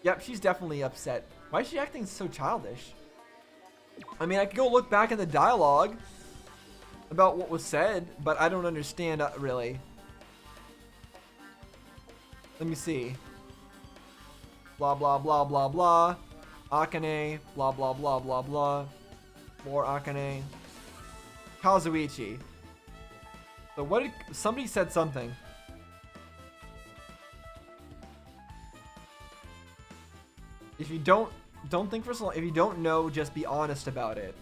Yep, she's definitely upset. Why is she acting so childish? I mean, I could go look back in the dialogue about what was said, but I don't understand really. Let me see. Blah, blah, blah, blah, blah. Akane, blah, blah, blah, blah, blah. More Akane. Kazuichi. So what did, somebody said something. If you don't think for so long. If you don't know, just be honest about it.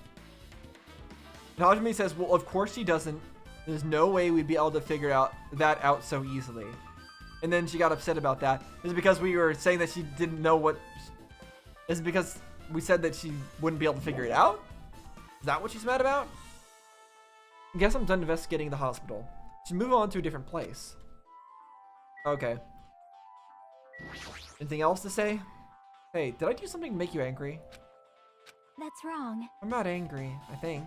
And Hajime says, well, of course she doesn't. There's no way we'd be able to figure that out so easily. And then she got upset about that. Is it because we were saying that she didn't know what... Is it because we said that she wouldn't be able to figure it out? Is that what she's mad about? I guess I'm done investigating the hospital. Should move on to a different place. Okay. Anything else to say? Hey, did I do something to make you angry? That's wrong. I'm not angry, I think.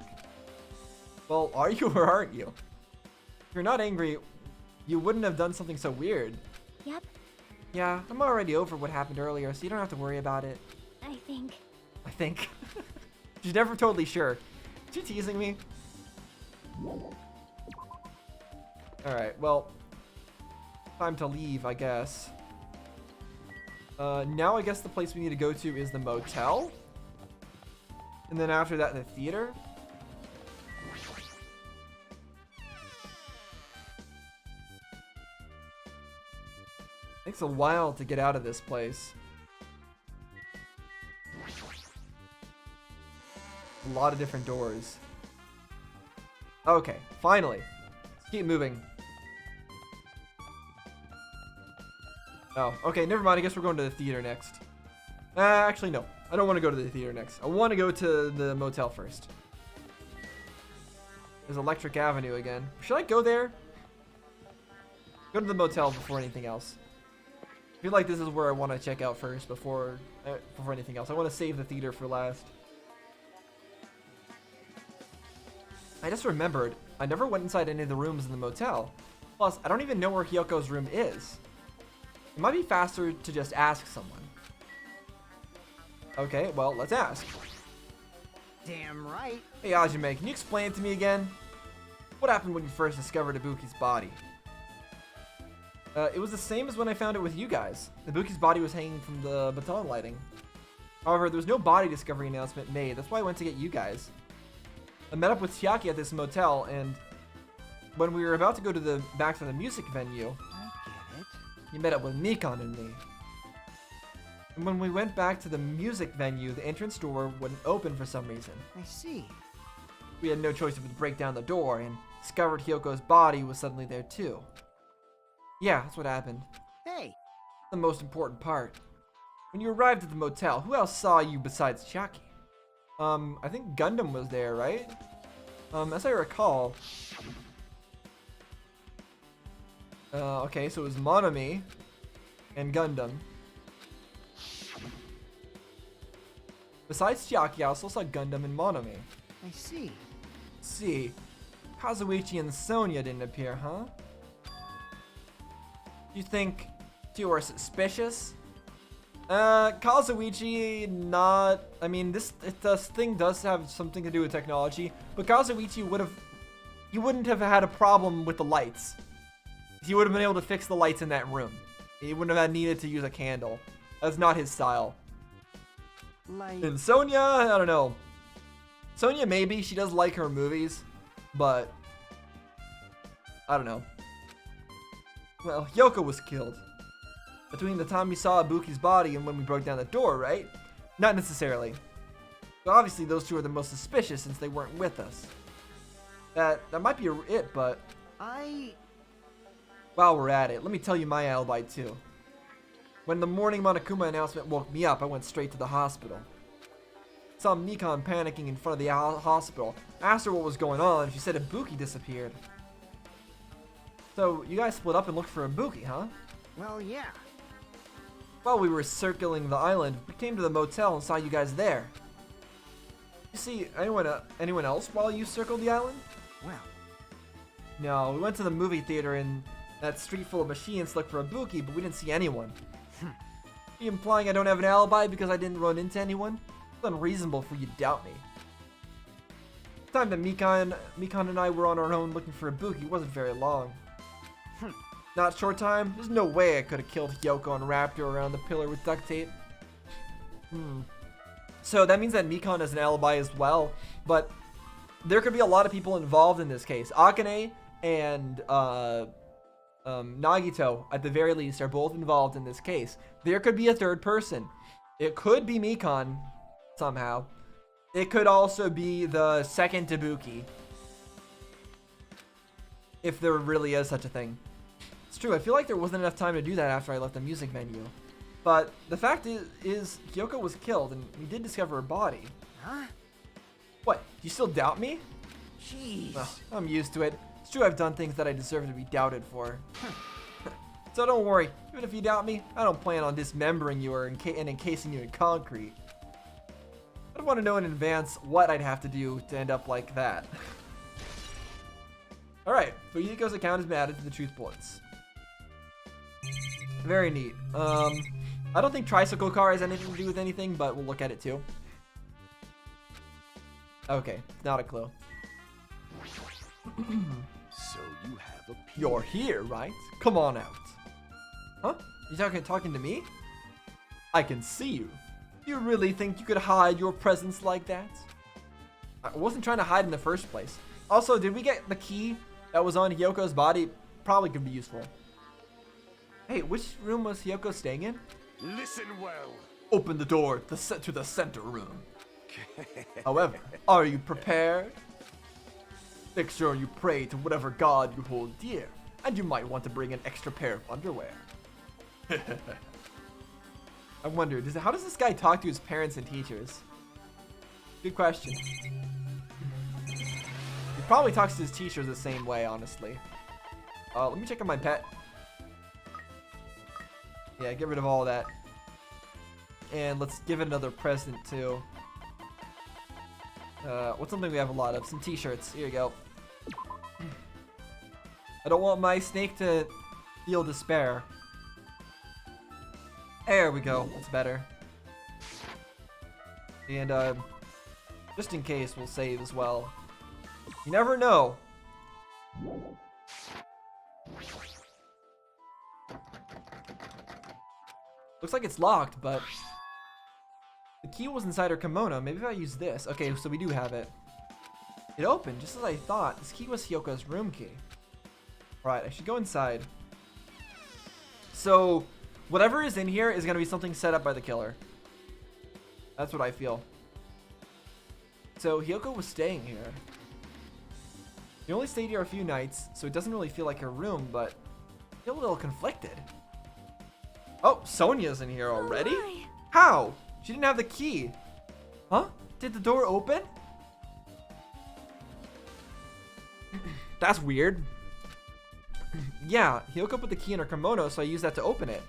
Well, are you or aren't you? If you're not angry, you wouldn't have done something so weird. Yep, Yeah, I'm already over what happened earlier, so you don't have to worry about it. I think. I think. She's never totally sure. Is she teasing me? Alright, well. Time to leave, I guess. Now I guess the place we need to go to is the motel. And then after that, the theater. Takes a while to get out of this place. A lot of different doors. Okay, finally. Let's keep moving. Oh, okay, never mind. I guess we're going to the theater next. Actually, no. I don't want to go to the theater next. I want to go to the motel first. There's Electric Avenue again. Should I go there? Go to the motel before anything else. I feel like this is where I want to check out first before anything else. I want to save the theater for last. I just remembered, I never went inside any of the rooms in the motel. Plus, I don't even know where Hyoko's room is. It might be faster to just ask someone. Okay, well, let's ask. Damn right. Hey, Hajime, can you explain it to me again? What happened when you first discovered Ibuki's body? It was the same as when I found it with you guys. Ibuki's body was hanging from the baton lighting. However, there was no body discovery announcement made. That's why I went to get you guys. I met up with Chiaki at this motel, and when we were about to go to back to the music venue, I get it. you met up with Mikan and me. And when we went back to the music venue, the entrance door wouldn't open for some reason. I see. We had no choice but to break down the door and discovered Hyoko's body was suddenly there too. Yeah, that's what happened. Hey, The most important part. When you arrived at the motel, who else saw you besides Chiaki? I think Gundam was there, right? As I recall. Okay, so it was Monami and Gundam. Besides Chiaki, I also saw Gundam and Monami. I see. See, Kazuichi and Sonya didn't appear, huh? You think you were suspicious? Kazuichi, not. I mean, this thing does have something to do with technology, but Kazuichi he wouldn't have had a problem with the lights. He would have been able to fix the lights in that room. He wouldn't have needed to use a candle. That's not his style. Like, And Sonya, I don't know. Sonya, maybe. She does like her movies, but I don't know. Well, Yoko was killed. Between the time we saw Ibuki's body and when we broke down the door, right? Not necessarily. But obviously those two are the most suspicious since they weren't with us. That might be it, but while we're at it, let me tell you my alibi too. When the morning Monokuma announcement woke me up, I went straight to the hospital. Saw Mikan panicking in front of the hospital. Asked her what was going on, she said Ibuki disappeared. So, you guys split up and looked for Ibuki, huh? well, yeah. While we were circling the island, we came to the motel and saw you guys there. You see anyone else while you circled the island? Well, No, we went to the movie theater in that street full of machines to look for Ibuki, but we didn't see anyone. Are you implying I don't have an alibi because I didn't run into anyone? It's unreasonable for you to doubt me. The time that Mikan and I were on our own looking for Ibuki wasn't very long. Not a short time? There's no way I could have killed Yoko and wrapped her around the pillar with duct tape. So that means that Mikan has an alibi as well, but there could be a lot of people involved in this case. Akane and Nagito, at the very least, are both involved in this case. There could be a third person. It could be Mikan, somehow. It could also be the second Ibuki. If there really is such a thing. It's true, I feel like there wasn't enough time to do that after I left the music venue. But the fact is Yoko was killed, and we did discover her body. huh? What, you still doubt me? Jeez. Well, I'm used to it. It's true I've done things that I deserve to be doubted for. So don't worry, even if you doubt me, I don't plan on dismembering you or encasing you in concrete. I don't want to know in advance what I'd have to do to end up like that. Alright, Fuyuko's account has been added to the truth bullets. Very neat. I don't think tricycle car has anything to do with anything, but we'll look at it too. Okay, not a clue. So you have a You're here, right? Come on out. Huh? You talking to me? I can see you. You really think you could hide your presence like that? I wasn't trying to hide in the first place. Also, did we get the key that was on Hyoko's body? Probably could be useful. Hey, which room was Hyoko staying in? Listen well. Open the door to the center room. However, are you prepared? Make sure you pray to whatever god you hold dear, and you might want to bring an extra pair of underwear. I wonder, how does this guy talk to his parents and teachers? Good question. He probably talks to his teachers the same way, honestly. Let me check on my pet. Yeah, get rid of all that. And let's give it another present too. What's something we have a lot of? Some t-shirts. Here you go. I don't want my snake to feel despair. There we go. That's better. And just in case, we'll save as well. You never know. Looks like it's locked, but the key was inside her kimono. Maybe if I use this. Okay, so we do have it. It opened just as I thought. This key was Hyoko's room key. Right, I should go inside. So whatever is in here is going to be something set up by the killer. That's what I feel. So Hyoko was staying here. She only stayed here a few nights, so it doesn't really feel like her room, but I feel a little conflicted. Oh, Sonia's in here already? Oh my. How? She didn't have the key. Huh? Did the door open? That's weird. Yeah, Hyoko put the key in her kimono, so I used that to open it.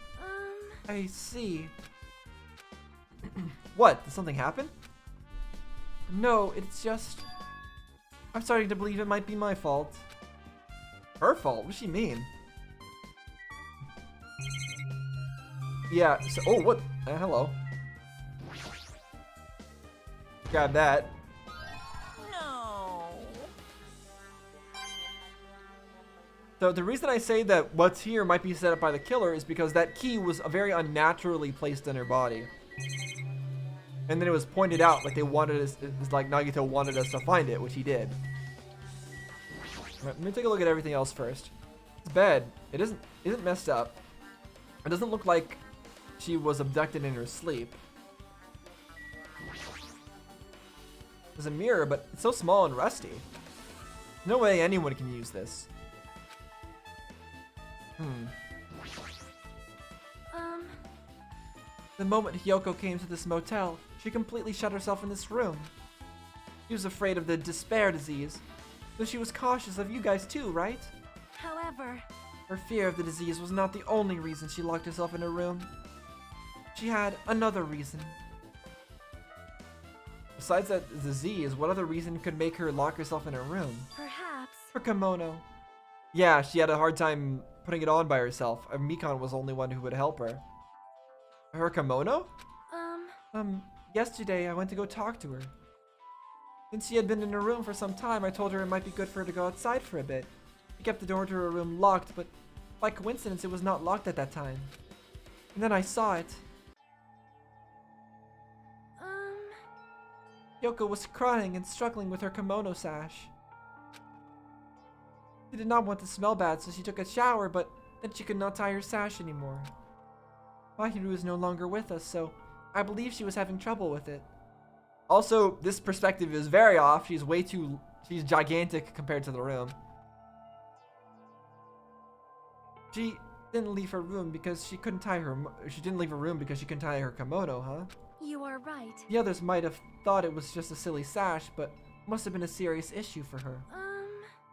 I see. What? Did something happen? No, it's just... I'm starting to believe it might be my fault. Her fault? What does she mean? Yeah, so... Oh, what? Hello. Grab that. No. So the reason I say that what's here might be set up by the killer is because that key was very unnaturally placed in her body. And then it was pointed out like they wanted us, like Nagito wanted us to find it, which he did. Let me take a look at everything else first. This bed, it isn't messed up. It doesn't look like she was abducted in her sleep. There's a mirror, but it's so small and rusty. No way anyone can use this. The moment Hyoko came to this motel, she completely shut herself in this room. She was afraid of the despair disease, so she was cautious of you guys too, right? However, Her fear of the disease was not the only reason she locked herself in her room. She had another reason. Besides that disease, what other reason could make her lock herself in her room? perhaps. Her kimono. Yeah, she had a hard time putting it on by herself. Mikon was the only one who would help her. Her kimono? Yesterday I went to go talk to her. Since she had been in her room for some time, I told her it might be good for her to go outside for a bit. She kept the door to her room locked, but by coincidence it was not locked at that time. And then I saw it. Yoko was crying and struggling with her kimono sash. She did not want to smell bad, so she took a shower, but then she could not tie her sash anymore. Mahiru is no longer with us, so I believe she was having trouble with it. Also, this perspective is very off. She's gigantic compared to the room. She didn't leave her room because she couldn't tie her kimono, huh? You are right. The others might have thought it was just a silly sash, but it must have been a serious issue for her.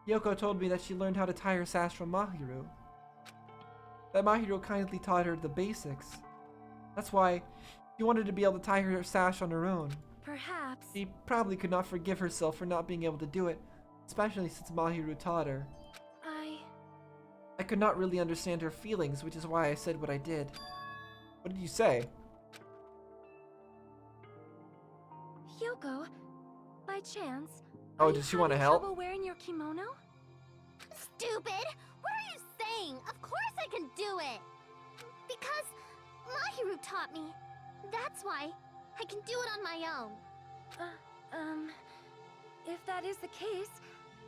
Yoko told me that she learned how to tie her sash from Mahiru. That Mahiru kindly taught her the basics. That's why she wanted to be able to tie her sash on her own. Perhaps. She probably could not forgive herself for not being able to do it, especially since Mahiru taught her. I could not really understand her feelings, which is why I said what I did. What did you say? Hyoko, by chance. Oh, are did you she want to having help? trouble wearing your kimono? Stupid! What are you saying? Of course I can do it! Because Mahiru taught me. That's why I can do it on my own. If that is the case,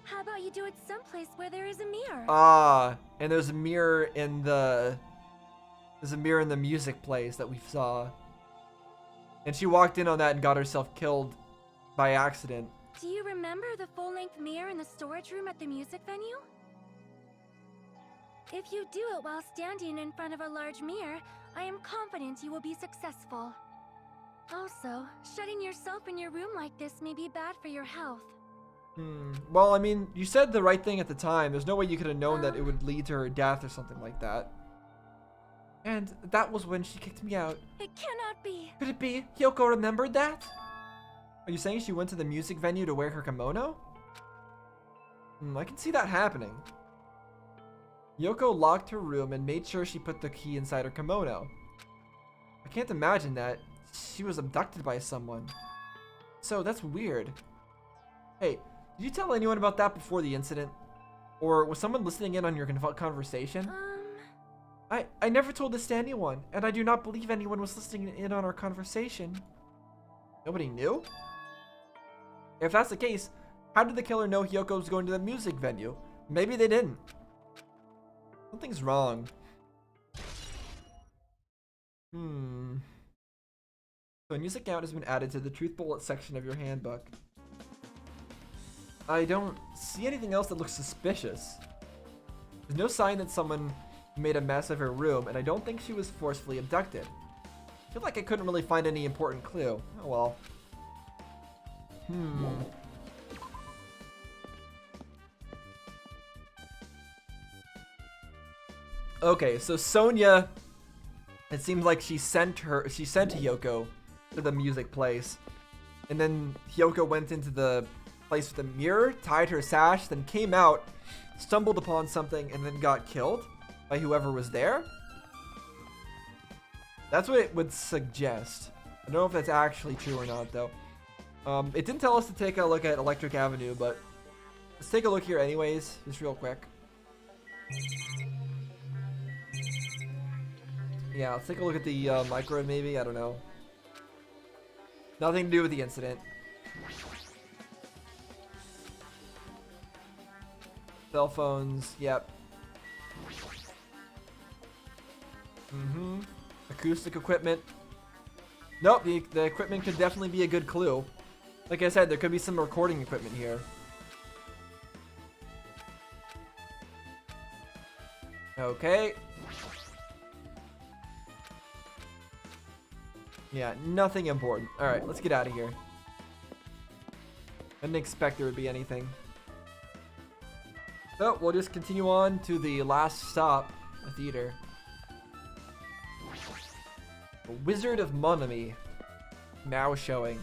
how about you do it someplace where there is a mirror? Ah, and there's a mirror in the music place that we saw. And she walked in on that and got herself killed by accident. Do you remember the full-length mirror in the storage room at the music venue? If you do it while standing in front of a large mirror, I am confident you will be successful. Also, shutting yourself in your room like this may be bad for your health. Well, I mean, you said the right thing at the time. There's no way you could have known that it would lead to her death or something like that. And that was when she kicked me out. It cannot be. Could it be Hyoko remembered that? Are you saying she went to the music venue to wear her kimono? I can see that happening. Yoko locked her room and made sure she put the key inside her kimono. I can't imagine that. She was abducted by someone. So that's weird. Hey, did you tell anyone about that before the incident? Or was someone listening in on your conversation? I never told this to anyone, and I do not believe anyone was listening in on our conversation. Nobody knew? If that's the case, how did the killer know Hyoko was going to the music venue? Maybe they didn't. Something's wrong. So a new account has been added to the truth bullet section of your handbook. I don't see anything else that looks suspicious. There's no sign that someone made a mess of her room, and I don't think she was forcefully abducted. I feel like I couldn't really find any important clue. Oh well. Okay, so Sonia, it seems like she sent Yoko to the music place. And then Yoko went into the place with the mirror, tied her sash, then came out, stumbled upon something, and then got killed by whoever was there. That's what it would suggest. I don't know if that's actually true or not, though. It didn't tell us to take a look at Electric Avenue, but let's take a look here anyways, just real quick. Yeah, let's take a look at the micro maybe, I don't know. Nothing to do with the incident. Cell phones, yep. Acoustic equipment. Nope, the equipment could definitely be a good clue. Like I said, there could be some recording equipment here. Okay. Yeah, nothing important. Alright, let's get out of here. I didn't expect there would be anything. So, we'll just continue on to the last stop, the theater. The Wizard of Monami. Now showing.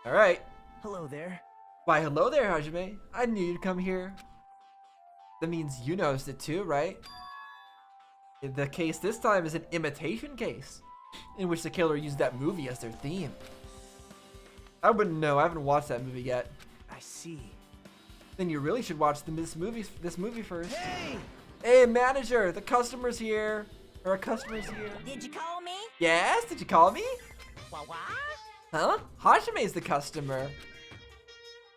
Alright. Hello there. Why, hello there, Hajime. I knew you'd come here. That means you noticed it too, right? The case this time is an imitation case, in which the killer used that movie as their theme. I wouldn't know. I haven't watched that movie yet. I see. Then you really should watch this movie first. Hey! Hey, manager, the customer's here. Our customer's here. Did you call me? Yes, did you call me? What? Huh? Hajime's the customer.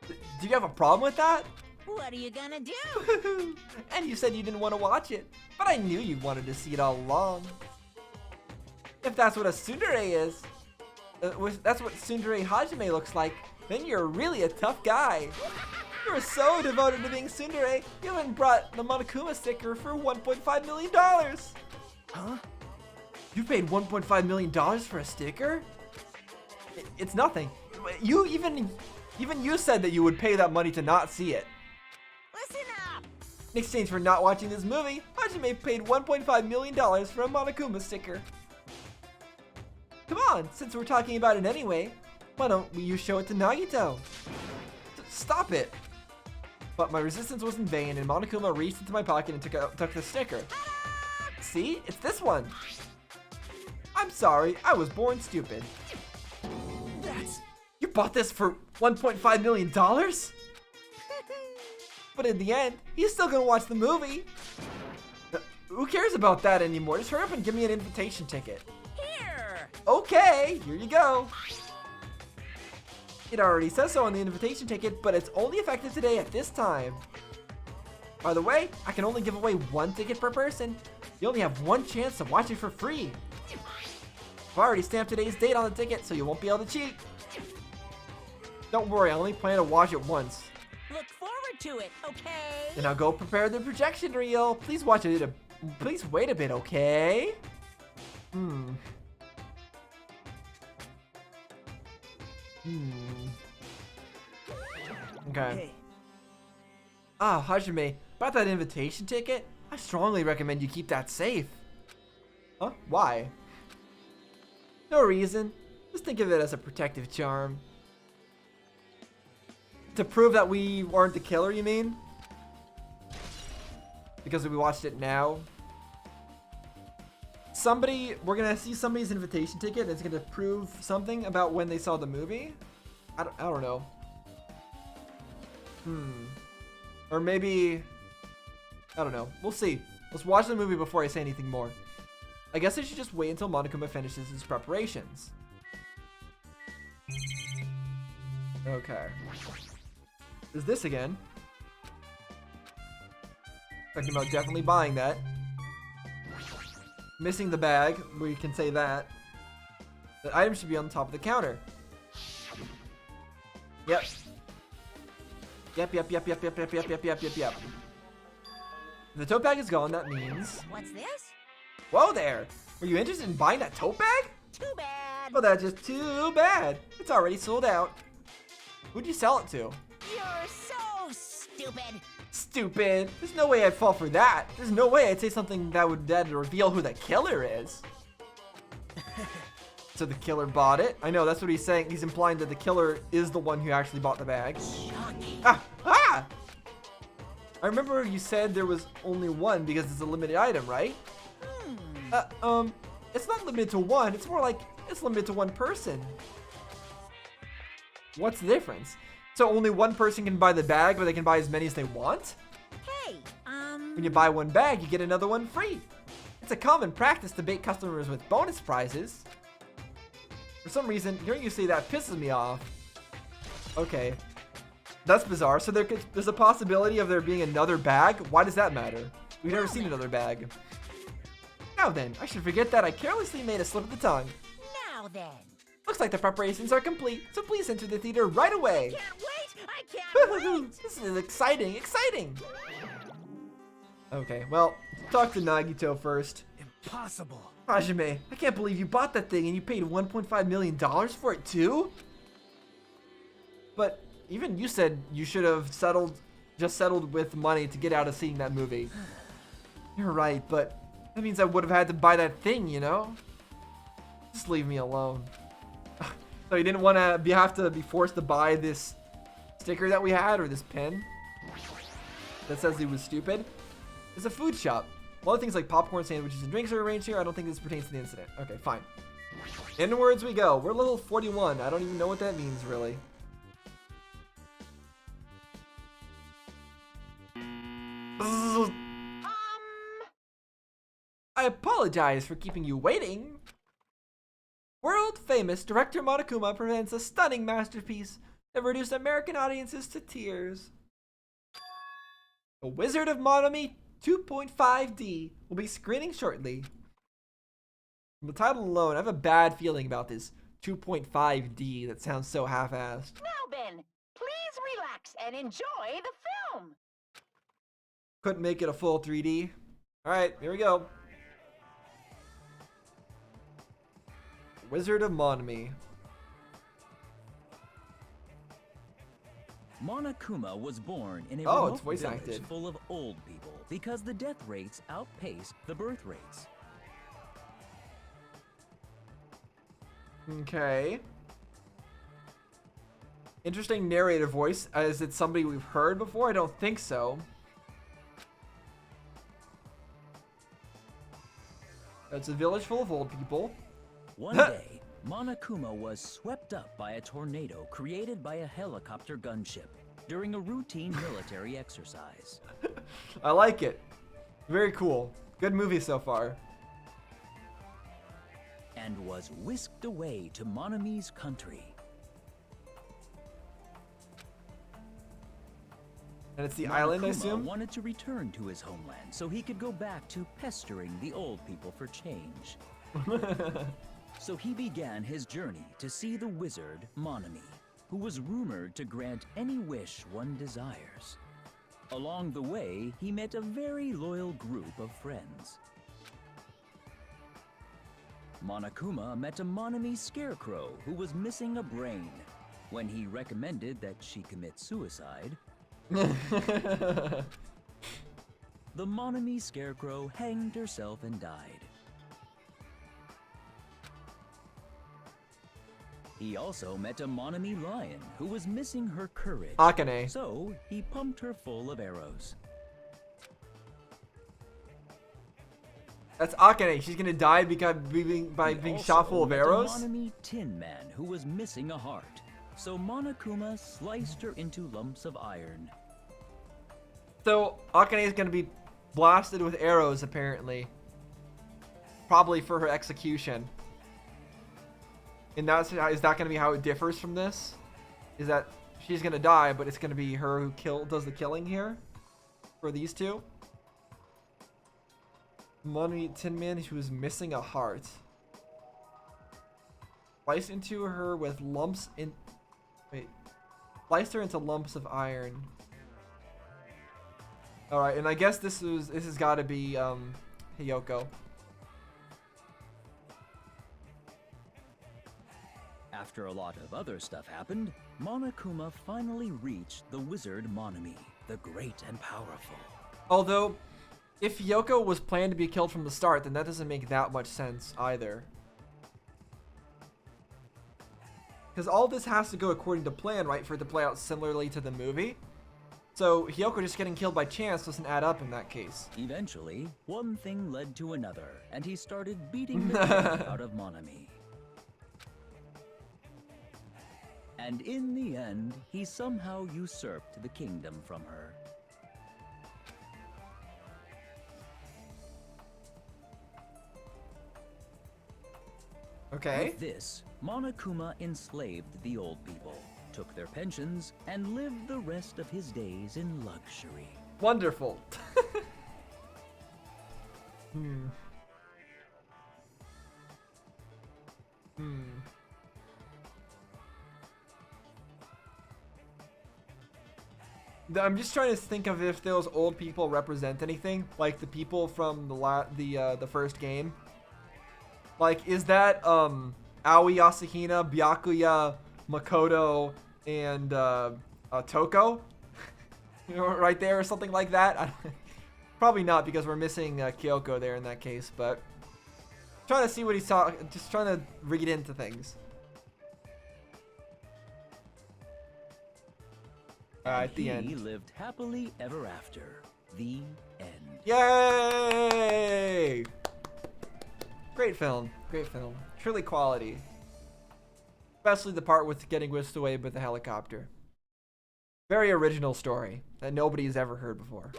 Do you have a problem with that? What are you gonna do? And you said you didn't want to watch it, but I knew you wanted to see it all along. If that's what a tsundere is, that's what tsundere Hajime looks like, then you're really a tough guy. You're so devoted to being tsundere, you even brought the Monokuma sticker for $1.5 million. Huh? You paid $1.5 million for a sticker? It's nothing. You even you said that you would pay that money to not see it. Listen up! In exchange for not watching this movie, Hajime paid $1.5 million for a Monokuma sticker. Come on, since we're talking about it anyway, why don't you show it to Nagito? Stop it! But my resistance was in vain, and Monokuma reached into my pocket and took the sticker. See? It's this one! I'm sorry, I was born stupid. You bought this for $1.5 million? But in the end, he's still gonna watch the movie. Who cares about that anymore? Just hurry up and give me an invitation ticket. Here! Okay, here you go. It already says so on the invitation ticket, but it's only effective today at this time. By the way, I can only give away one ticket per person. You only have one chance to watch it for free. I've already stamped today's date on the ticket, so you won't be able to cheat. Don't worry, I only plan to watch it once. Look forward to it, okay? Then I'll go prepare the projection reel. Please watch it. Please wait a bit, okay? Okay. Hey. Ah, Hajime, about that invitation ticket, I strongly recommend you keep that safe. Huh? Why? No reason. Just think of it as a protective charm. To prove that we weren't the killer, you mean? Because we watched it now? We're gonna see somebody's invitation ticket that's gonna prove something about when they saw the movie? I don't know. Or maybe, I don't know. We'll see. Let's watch the movie before I say anything more. I guess I should just wait until Monokuma finishes his preparations. Okay. Is this again? Talking about definitely buying that. Missing the bag. We can say that. The item should be on the top of the counter. Yep. Yep. The tote bag is gone. That means... What's this? Whoa there! Were you interested in buying that tote bag? Too bad. Well, that's just too bad. It's already sold out. Who'd you sell it to? You're so stupid. Stupid. There's no way I'd fall for that. There's no way I'd say something that would reveal who the killer is. So the killer bought it? I know, that's what he's saying. He's implying that the killer is the one who actually bought the bag. Shocking. Ah! I remember you said there was only one because it's a limited item, right? It's not limited to one. It's more like it's limited to one person. What's the difference? So only one person can buy the bag, but they can buy as many as they want? Hey, When you buy one bag, you get another one free. It's a common practice to bait customers with bonus prizes. For some reason, hearing you say that pisses me off. Okay. That's bizarre. So there's a possibility of there being another bag? Why does that matter? We've never seen another bag. Now then, I should forget that I carelessly made a slip of the tongue. now then. Looks like the preparations are complete, so please enter the theater right away. Can't wait. I can't wait. This is exciting. Okay, well, talk to Nagito first. Impossible. Hajime, I can't believe you bought that thing and you paid $1.5 million for it too? But even you said you should have just settled with money to get out of seeing that movie. You're right, but that means I would have had to buy that thing, you know? Just leave me alone. So you didn't want to have to be forced to buy this sticker that we had, or this pen that says he was stupid? It's a food shop. A lot of things like popcorn, sandwiches, and drinks are arranged here. I don't think this pertains to the incident. Okay, fine. Inwards we go. We're level 41. I don't even know what that means, really. I apologize for keeping you waiting. World-famous director Monokuma presents a stunning masterpiece that reduced American audiences to tears. The Wizard of Monomi 2.5D will be screening shortly. From the title alone, I have a bad feeling about this 2.5D that sounds so half-assed. Now then, please relax and enjoy the film. Couldn't make it a full 3D. Alright, here we go. Wizard of Monomi. Monokuma was born in a Oh, remote it's voice village acted. full of old people because the death rates outpaced the birth rates. Okay. Interesting narrator voice. Is it somebody we've heard before? I don't think so. It's a village full of old people. One day, Monokuma was swept up by a tornado created by a helicopter gunship during a routine military exercise. I like it. Very cool. Good movie so far. And was whisked away to Monomi's country. And it's the island, I Monokuma assume? wanted to return to his homeland so he could go back to pestering the old people for change. So he began his journey to see the wizard Monomi, who was rumored to grant any wish one desires. Along the way, he met a very loyal group of friends. Monokuma met a Monomi scarecrow who was missing a brain. When he recommended that she commit suicide, the Monomi scarecrow hanged herself and died. He also met a Monomi lion who was missing her courage. Akane. So he pumped her full of arrows. That's Akane. She's gonna die by being shot full of arrows? He also met a Monomi tin man who was missing a heart. So Monokuma sliced her into lumps of iron. So Akane is gonna be blasted with arrows, apparently. Probably for her execution. And is that gonna be how it differs from this? Is that she's gonna die, but it's gonna be her who does the killing here? For these two? Money Tin Man who was missing a heart. Sliced into her with lumps in. Wait. Sliced her into lumps of iron. All right, and I guess this has got to be Hiyoko. After a lot of other stuff happened, Monokuma finally reached the wizard Monami, the great and powerful. Although, if Hiyoko was planned to be killed from the start, then that doesn't make that much sense either. Because all this has to go according to plan, right, for it to play out similarly to the movie. So Hiyoko just getting killed by chance doesn't add up in that case. Eventually, one thing led to another, and he started beating the crap out of Monami. And in the end, he somehow usurped the kingdom from her. Okay. With this, Monokuma enslaved the old people, took their pensions, and lived the rest of his days in luxury. Wonderful. I'm just trying to think of if those old people represent anything, like the people from the first game. Like, is that Aoi Asahina, Byakuya, Makoto, and Toko? You know, right there or something like that? Probably not, because we're missing Kyoko there in that case, but trying to see what he's talking, just trying to read into things. At the end. He lived happily ever after. The end. Yay! Great film. Great film. Truly quality. Especially the part with getting whisked away with the helicopter. Very original story that nobody's ever heard before.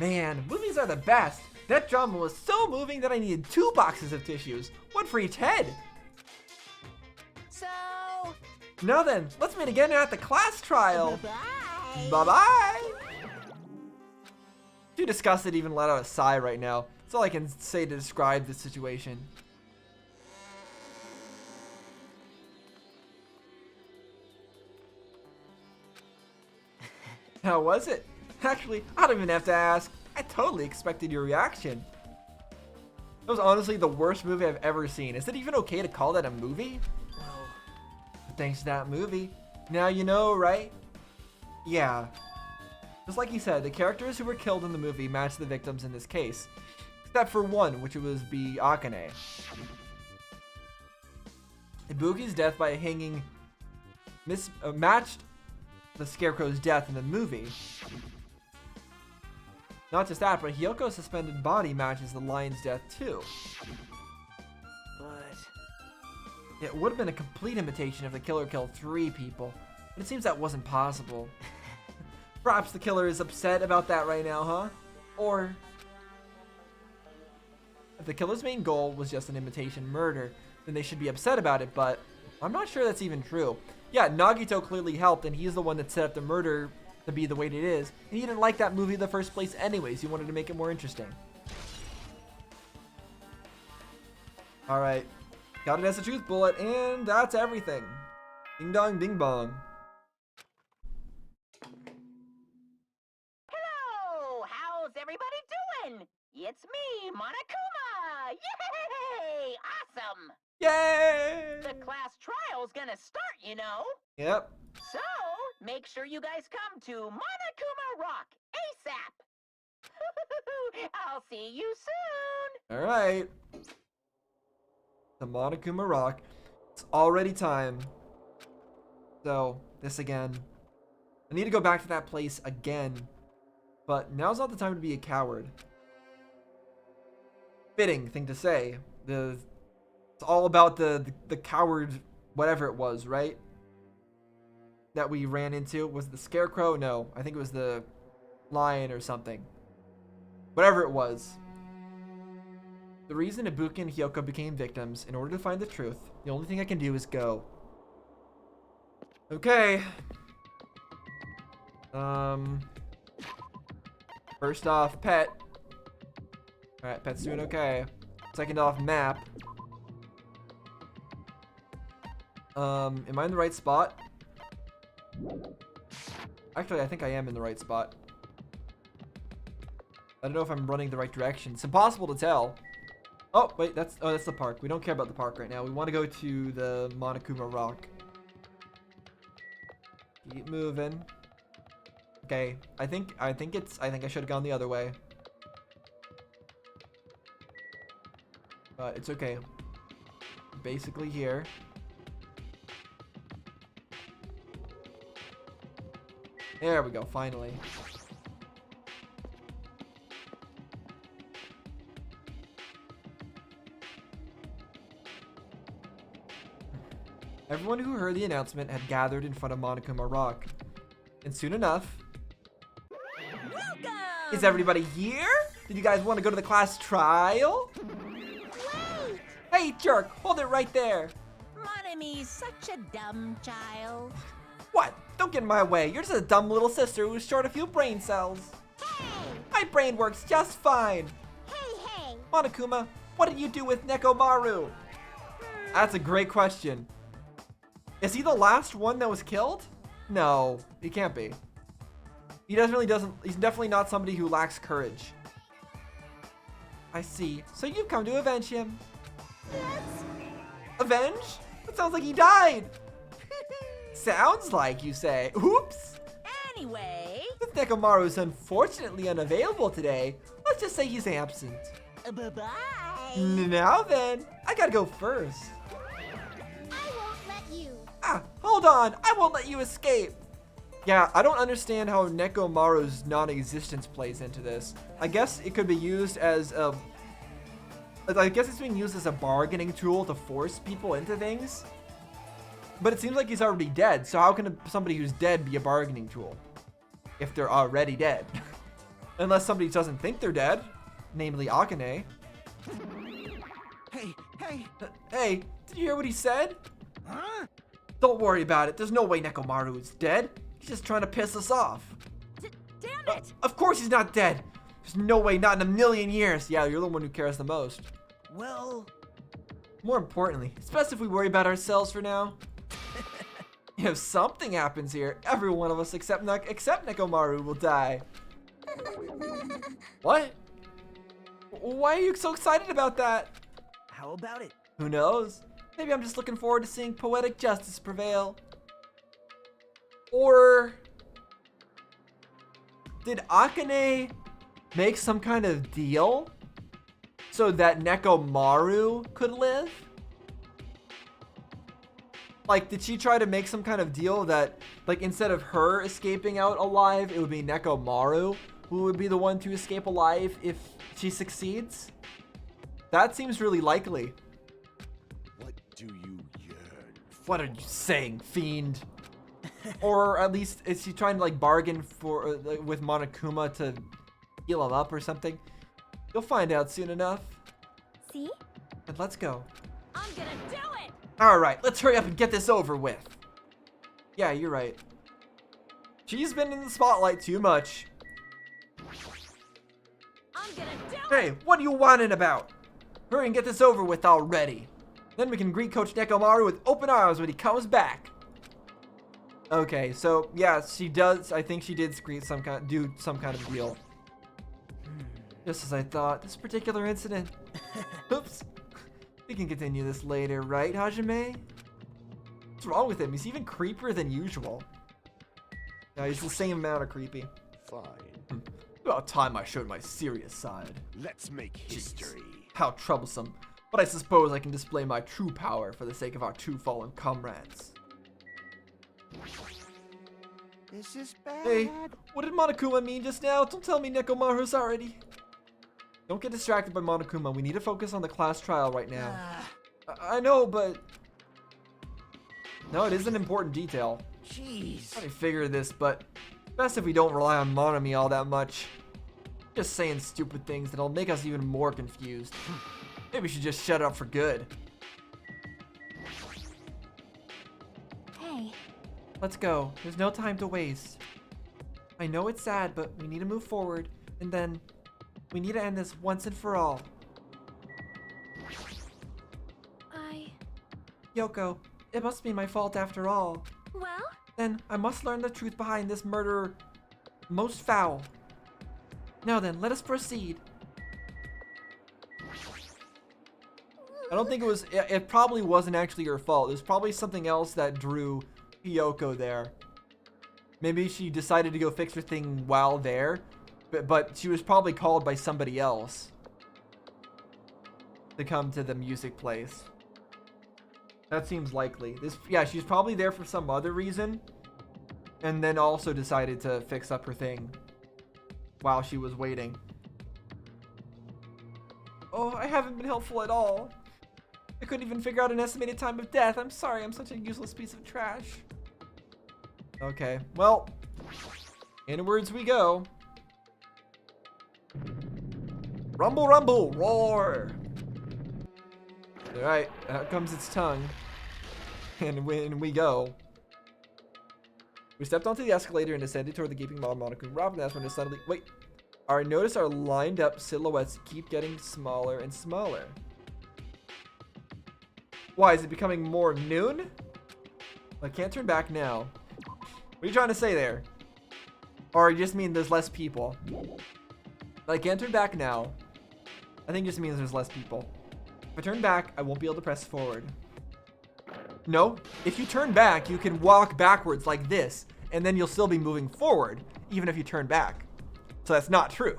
Man, movies are the best. That drama was so moving that I needed 2 boxes of tissues. One for each head. So, Now then, let's meet again at the class trial. bye. Bye-bye. Too disgusted to even let out a sigh right now. That's all I can say to describe the situation. How was it? Actually, I don't even have to ask. I totally expected your reaction. That was honestly the worst movie I've ever seen. Is it even okay to call that a movie? Well, Thanks to that movie. Now you know, right? Yeah. Just like you said, the characters who were killed in the movie matched the victims in this case. Except for one, which was be Akane. Ibuki's death by hanging matched the Scarecrow's death in the movie. Not just that, but Hiyoko's suspended body matches the lion's death too. but It would have been a complete imitation if the killer killed 3 people, but it seems that wasn't possible. Perhaps the killer is upset about that right now, huh? Or if the killer's main goal was just an imitation murder, then they should be upset about it, but I'm not sure that's even true. Yeah, Nagito clearly helped, and he's the one that set up the murder to be the way it is, and he didn't like that movie in the first place anyways. He wanted to make it more interesting. Alright, got it as a truth bullet, and that's everything. Ding dong, ding bong. Hello! How's everybody doing? It's me, Monokuma! Yay! Awesome! Yay! The class trial's gonna start, you know. Yep. So, make sure you guys come to Monokuma Rock ASAP! I'll see you soon! Alright. The Monokuma Rock. It's already time. So, this again. I need to go back to that place again. But now's not the time to be a coward. Fitting thing to say. It's all about the coward, whatever it was, right? That we ran into. Was it the Scarecrow? No, I think it was the lion or something. Whatever it was. The reason Ibuki and Hiyoko became victims, in order to find the truth, the only thing I can do is go. Okay. First off, pet. Alright, pet's doing okay. Second off map. Am I in the right spot? Actually, I think I am in the right spot. I don't know if I'm running the right direction. It's impossible to tell. Oh, wait, that's the park. We don't care about the park right now. We want to go to the Monokuma Rock. Keep moving. Okay, I think I should have gone the other way. But it's okay. Basically here. There we go, finally. Everyone who heard the announcement had gathered in front of Monokuma Rock. And soon enough... Welcome! Is everybody here? Did you guys want to go to the class trial? Wait! Hey, jerk! Hold it right there! Monomi's such a dumb child. What? Don't get in my way. You're just a dumb little sister who's short a few brain cells. Hey! My brain works just fine. Hey! Monokuma, what did you do with Nekomaru? That's a great question. Is he the last one that was killed? No, he can't be. He's definitely not somebody who lacks courage. I see. So you've come to avenge him. Yes! Avenge? That sounds like he died. Sounds like, you say. Oops. Anyway, Since Nekomaru is unfortunately unavailable today, let's just say he's absent. bye-bye. Now then, I gotta go first. I won't let you. Ah, hold on. I won't let you escape. Yeah, I don't understand how Nekomaru's non-existence plays into this. I guess it could be used as a... I guess it's being used as a bargaining tool to force people into things. But it seems like he's already dead, so how can somebody who's dead be a bargaining tool? If they're already dead. Unless somebody doesn't think they're dead. Namely Akane. Hey, hey! Hey, did you hear what he said? Huh? Don't worry about it. There's no way Nekomaru is dead. He's just trying to piss us off. Damn it! Of course he's not dead. There's no way, not in a million years. Yeah, you're the one who cares the most. Well... More importantly, it's best if we worry about ourselves for now. If something happens here, every one of us except Nekomaru will die. What? Why are you so excited about that? How about it? Who knows? Maybe I'm just looking forward to seeing poetic justice prevail. Or... did Akane make some kind of deal so that Nekomaru could live? Like, did she try to make some kind of deal that, like, instead of her escaping out alive, it would be Nekomaru who would be the one to escape alive if she succeeds? That seems really likely. What do you yearn? What are you saying, fiend? Or at least, is she trying to, like, bargain for with Monokuma to heal him up or something? You'll find out soon enough. See? And let's go. I'm gonna do it! Alright, let's hurry up and get this over with. Yeah, you're right. She's been in the spotlight too much. I'm gonna do it! Hey, what are you whining about? Hurry and get this over with already. Then we can greet Coach Nekomaru with open arms when he comes back. Okay, so yeah, she does. I think she did do some kind of deal. Just as I thought. This particular incident. Oops. We can continue this later, right, Hajime? What's wrong with him? He's even creepier than usual. No, he's the same amount of creepy. Fine. About time I showed my serious side. Let's make history. How troublesome. But I suppose I can display my true power for the sake of our two fallen comrades. This is bad. Hey, what did Monokuma mean just now? Don't tell me Nekomaru's already. Don't get distracted by Monokuma. We need to focus on the class trial right now. I know, but... no, it is an important detail. Jeez. I figured this, but best if we don't rely on Monomi all that much. Just saying stupid things that'll make us even more confused. Maybe we should just shut up for good. Hey. Let's go. There's no time to waste. I know it's sad, but we need to move forward, and then We need to end this once and for all. Yoko, it must be my fault after all. Well? Then I must learn the truth behind this murder most foul. Now then, let us proceed. I don't think it probably wasn't actually her fault. There's probably something else that drew Yoko there. Maybe she decided to go fix her thing while there, but she was probably called by somebody else to come to the music place. That seems likely. Yeah, she's probably there for some other reason, and then also decided to fix up her thing while she was waiting. Oh, I haven't been helpful at all. I couldn't even figure out an estimated time of death. I'm sorry, I'm such a useless piece of trash. Okay, well, inwards we go. Rumble, rumble, roar. All right, out comes its tongue. And when we go. We stepped onto the escalator and descended toward the gaping maw of Monokuma. Rob, and that's when it suddenly, wait. Notice our lined up silhouettes keep getting smaller and smaller. Why, is it becoming more noon? I can't turn back now. What are you trying to say there? Or you just mean there's less people? I can't turn back now. I think it just means there's less people. If I turn back, I won't be able to press forward. No, if you turn back, you can walk backwards like this, and then you'll still be moving forward, even if you turn back. So that's not true.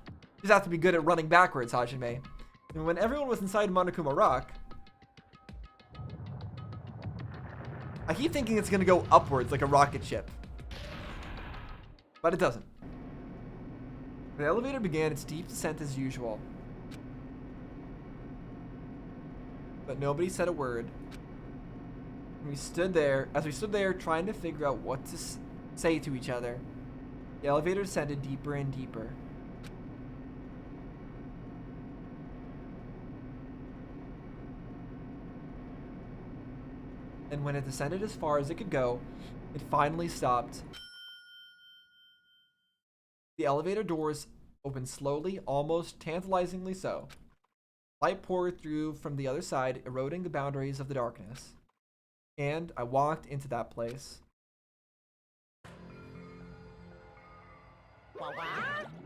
You just have to be good at running backwards, Hajime. And when everyone was inside Monokuma Rock, I keep thinking it's gonna go upwards like a rocket ship. But it doesn't. The elevator began its deep descent as usual. But nobody said a word. We stood there, trying to figure out what to say to each other. The elevator descended deeper and deeper. And when it descended as far as it could go, it finally stopped. The elevator doors opened slowly, almost tantalizingly so. Light poured through from the other side, eroding the boundaries of the darkness. And I walked into that place.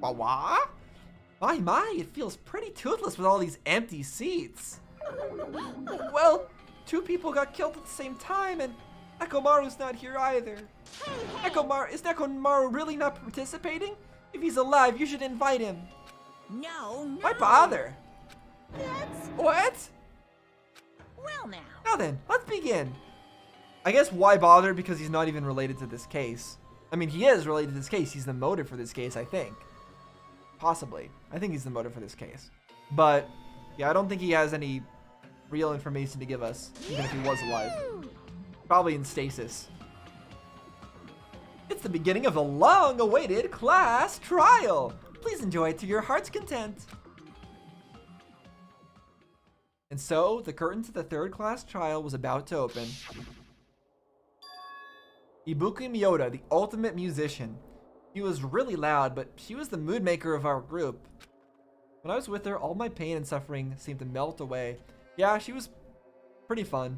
Wah-wah? My, it feels pretty toothless with all these empty seats. Well, two people got killed at the same time, and Nekomaru's not here either. Is Nekomaru really not participating? If he's alive, you should invite him. No. Why bother? What? Well now. Now then, let's begin. I guess why bother, because he's not even related to this case. I mean, he is related to this case. He's the motive for this case, I think. Possibly. I think he's the motive for this case. But, yeah, I don't think he has any real information to give us, even if he was alive. Probably in stasis. It's the beginning of a long-awaited class trial. Please enjoy it to your heart's content. And so, the curtain to the third class trial was about to open. Ibuki Miyoda, the ultimate musician. She was really loud, but she was the mood maker of our group. When I was with her, all my pain and suffering seemed to melt away. Yeah, she was pretty fun.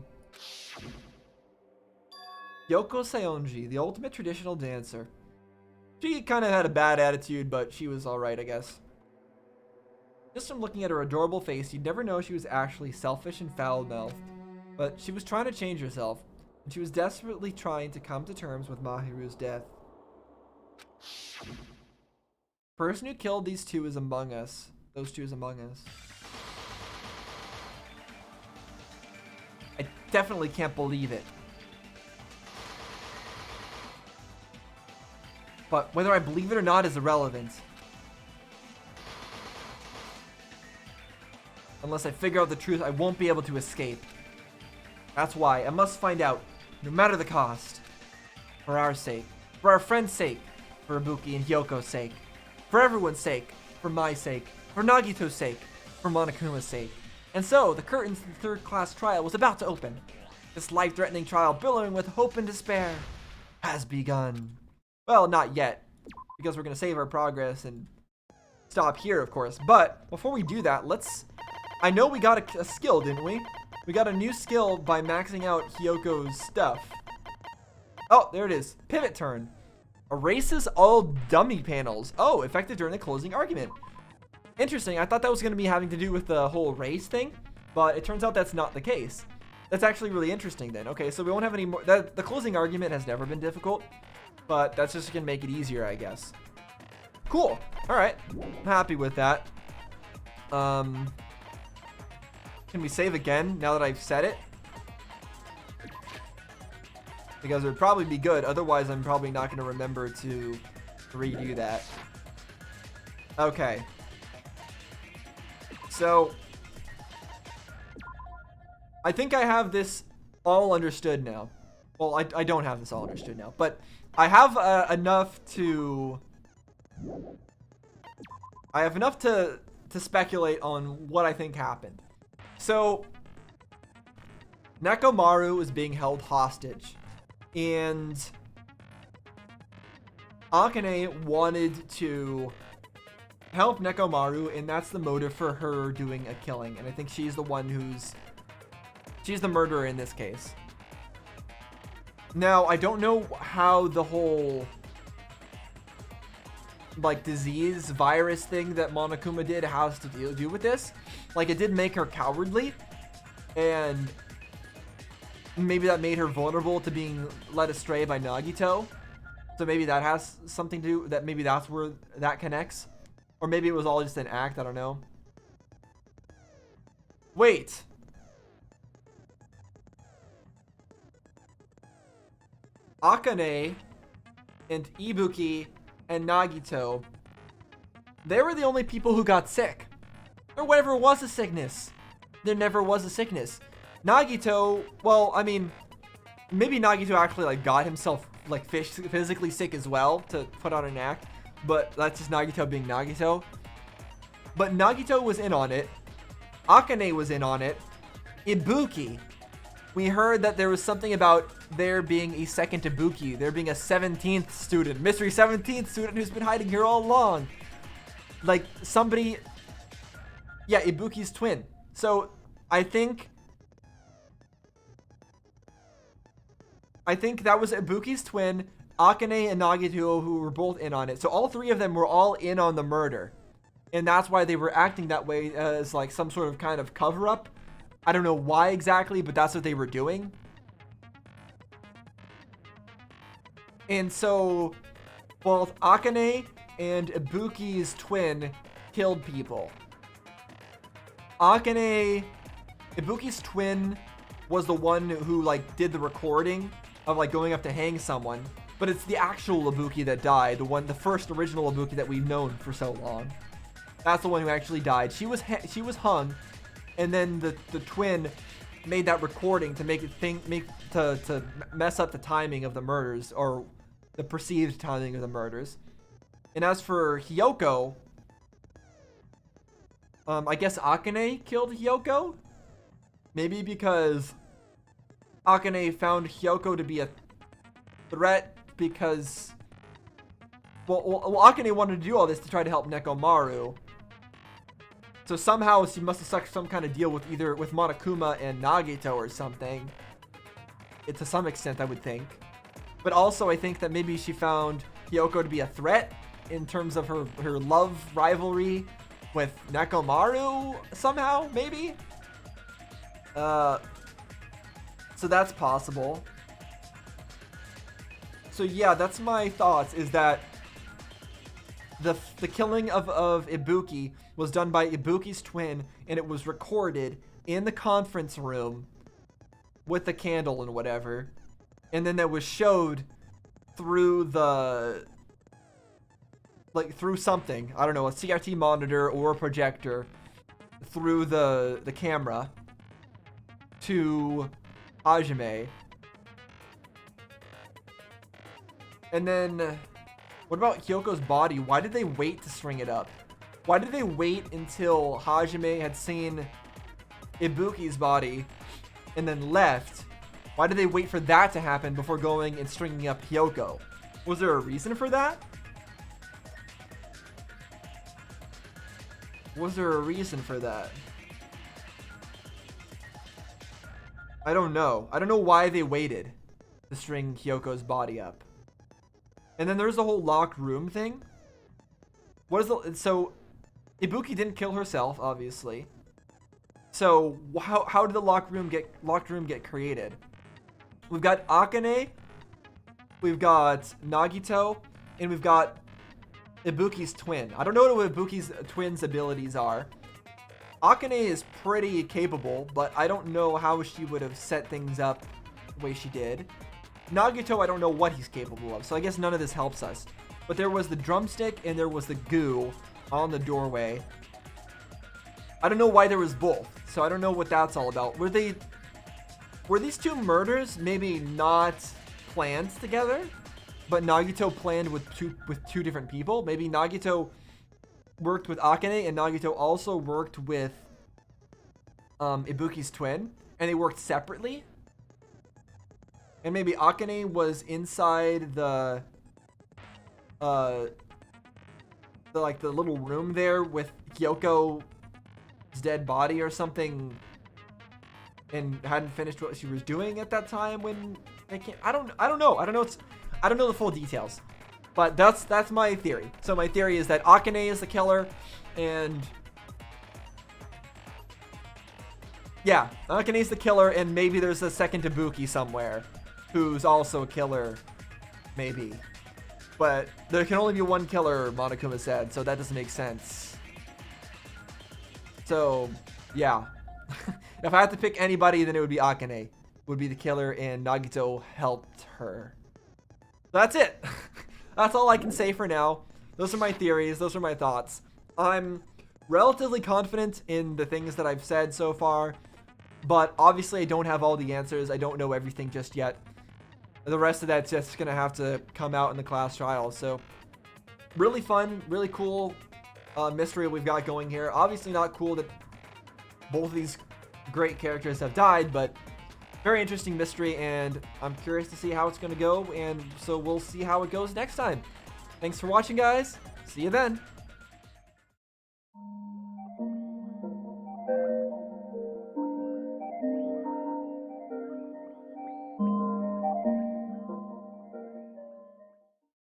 Yoko Sayonji, the ultimate traditional dancer. She kind of had a bad attitude, but she was alright, I guess. Just from looking at her adorable face, you'd never know she was actually selfish and foul-mouthed. But she was trying to change herself, and she was desperately trying to come to terms with Mahiru's death. The person who killed these two is among us. Those two is among us. I definitely can't believe it. But whether I believe it or not is irrelevant. Unless I figure out the truth, I won't be able to escape. That's why I must find out, no matter the cost. For our sake, for our friend's sake, for Ibuki and Yoko's sake, for everyone's sake, for my sake, for Nagito's sake, for Monokuma's sake. And so, the curtains to the third class trial was about to open. This life-threatening trial, billowing with hope and despair, has begun. Well, not yet, because we're going to save our progress and stop here, of course. But before we do that, I know we got a skill, didn't we? We got a new skill by maxing out Hyoko's stuff. Oh, there it is. Pivot turn. Erases all dummy panels. Oh, effective during the closing argument. Interesting. I thought that was going to be having to do with the whole race thing, but it turns out that's not the case. That's actually really interesting then. Okay, so we won't have any more. The closing argument has never been difficult, but that's just going to make it easier, I guess. Cool. All right. I'm happy with that. Can we save again now that I've said it? Because it would probably be good. Otherwise, I'm probably not going to remember to redo that. Okay. So, I think I have this all understood now. Well, I don't have this all understood now. But I have enough to... I have enough to speculate on what I think happened. So, Nekomaru is being held hostage. And Akane wanted to help Nekomaru, and that's the motive for her doing a killing. And I think she's the one she's the murderer in this case. Now, I don't know how the whole like disease virus thing that Monokuma did has to do with this. Like, it did make her cowardly, and maybe that made her vulnerable to being led astray by Nagito. So maybe that has something to do, that maybe that's where that connects. Or maybe it was all just an act, I don't know. Wait. Akane and Ibuki and Nagito, they were the only people who got sick. Or whatever was a sickness. There never was a sickness. Nagito, well, I mean, maybe Nagito actually like got himself like physically sick as well to put on an act, but that's just Nagito being Nagito. But Nagito was in on it. Akane was in on it. Ibuki, we heard that there was something about there being a second Ibuki, there being a 17th student, mystery 17th student who's been hiding here all along. Like somebody, yeah, Ibuki's twin. So I think that was Ibuki's twin, Akane and Nagito, who were both in on it. So all three of them were all in on the murder. And that's why they were acting that way, as like some sort of kind of cover-up. I don't know why exactly, but that's what they were doing. And so both Akane and Ibuki's twin killed people. Ibuki's twin was the one who like did the recording of like going up to hang someone, but it's the actual Ibuki that died, the first original Ibuki that we've known for so long. That's the one who actually died. She was hung, and then the twin made that recording to make it to mess up the timing of the murders, or the perceived timing of the murders. And as for Hyoko, I guess Akane killed Hyoko? Maybe because Akane found Hyoko to be a threat because... Well, Akane wanted to do all this to try to help Nekomaru. So somehow she must have struck some kind of deal with either with Monokuma and Nagito or something. To some extent, I would think. But also, I think that maybe she found Hyoko to be a threat in terms of her love rivalry with Nekomaru somehow, maybe? So that's possible. So yeah, that's my thoughts, is that the killing of Ibuki was done by Ibuki's twin, and it was recorded in the conference room with the candle and whatever. And then that was showed through through something. I don't know, a CRT monitor or a projector through the camera to Hajime. And then, what about Hyoko's body? Why did they wait to string it up? Why did they wait until Hajime had seen Ibuki's body and then left? Why did they wait for that to happen before going and stringing up Hyoko? Was there a reason for that? Was there a reason for that? I don't know. I don't know why they waited to string Hyoko's body up. And then there's the whole locked room thing. What is the... So, Ibuki didn't kill herself, obviously. So, how did the locked room get created? We've got Akane, we've got Nagito, and we've got Ibuki's twin. I don't know what Ibuki's twin's abilities are. Akane is pretty capable, but I don't know how she would have set things up the way she did. Nagito, I don't know what he's capable of, so I guess none of this helps us. But there was the drumstick and there was the goo on the doorway. I don't know why there was both, so I don't know what that's all about. Were these two murders maybe not planned together, but Nagito planned with two different people? Maybe Nagito worked with Akane and Nagito also worked with Ibuki's twin, and they worked separately. And maybe Akane was inside the little room there with Yoko's dead body or something, and hadn't finished what she was doing at that time when they came. I don't know. I don't know the full details, but that's my theory. So my theory is that Akane is the killer, and yeah, Akane's the killer, and maybe there's a second Ibuki somewhere who's also a killer, maybe. But there can only be one killer, Monokuma said, so that doesn't make sense. So, yeah. If I had to pick anybody, then it would be Akane. Would be the killer, and Nagito helped her. That's it. That's all I can say for now. Those are my theories. Those are my thoughts. I'm relatively confident in the things that I've said so far, but obviously I don't have all the answers. I don't know everything just yet. The rest of that's just going to have to come out in the class trial. So, really fun, really cool mystery we've got going here. Obviously not cool that both of these great characters have died, but very interesting mystery, and I'm curious to see how it's going to go, and so we'll see how it goes next time. Thanks for watching, guys. See you then.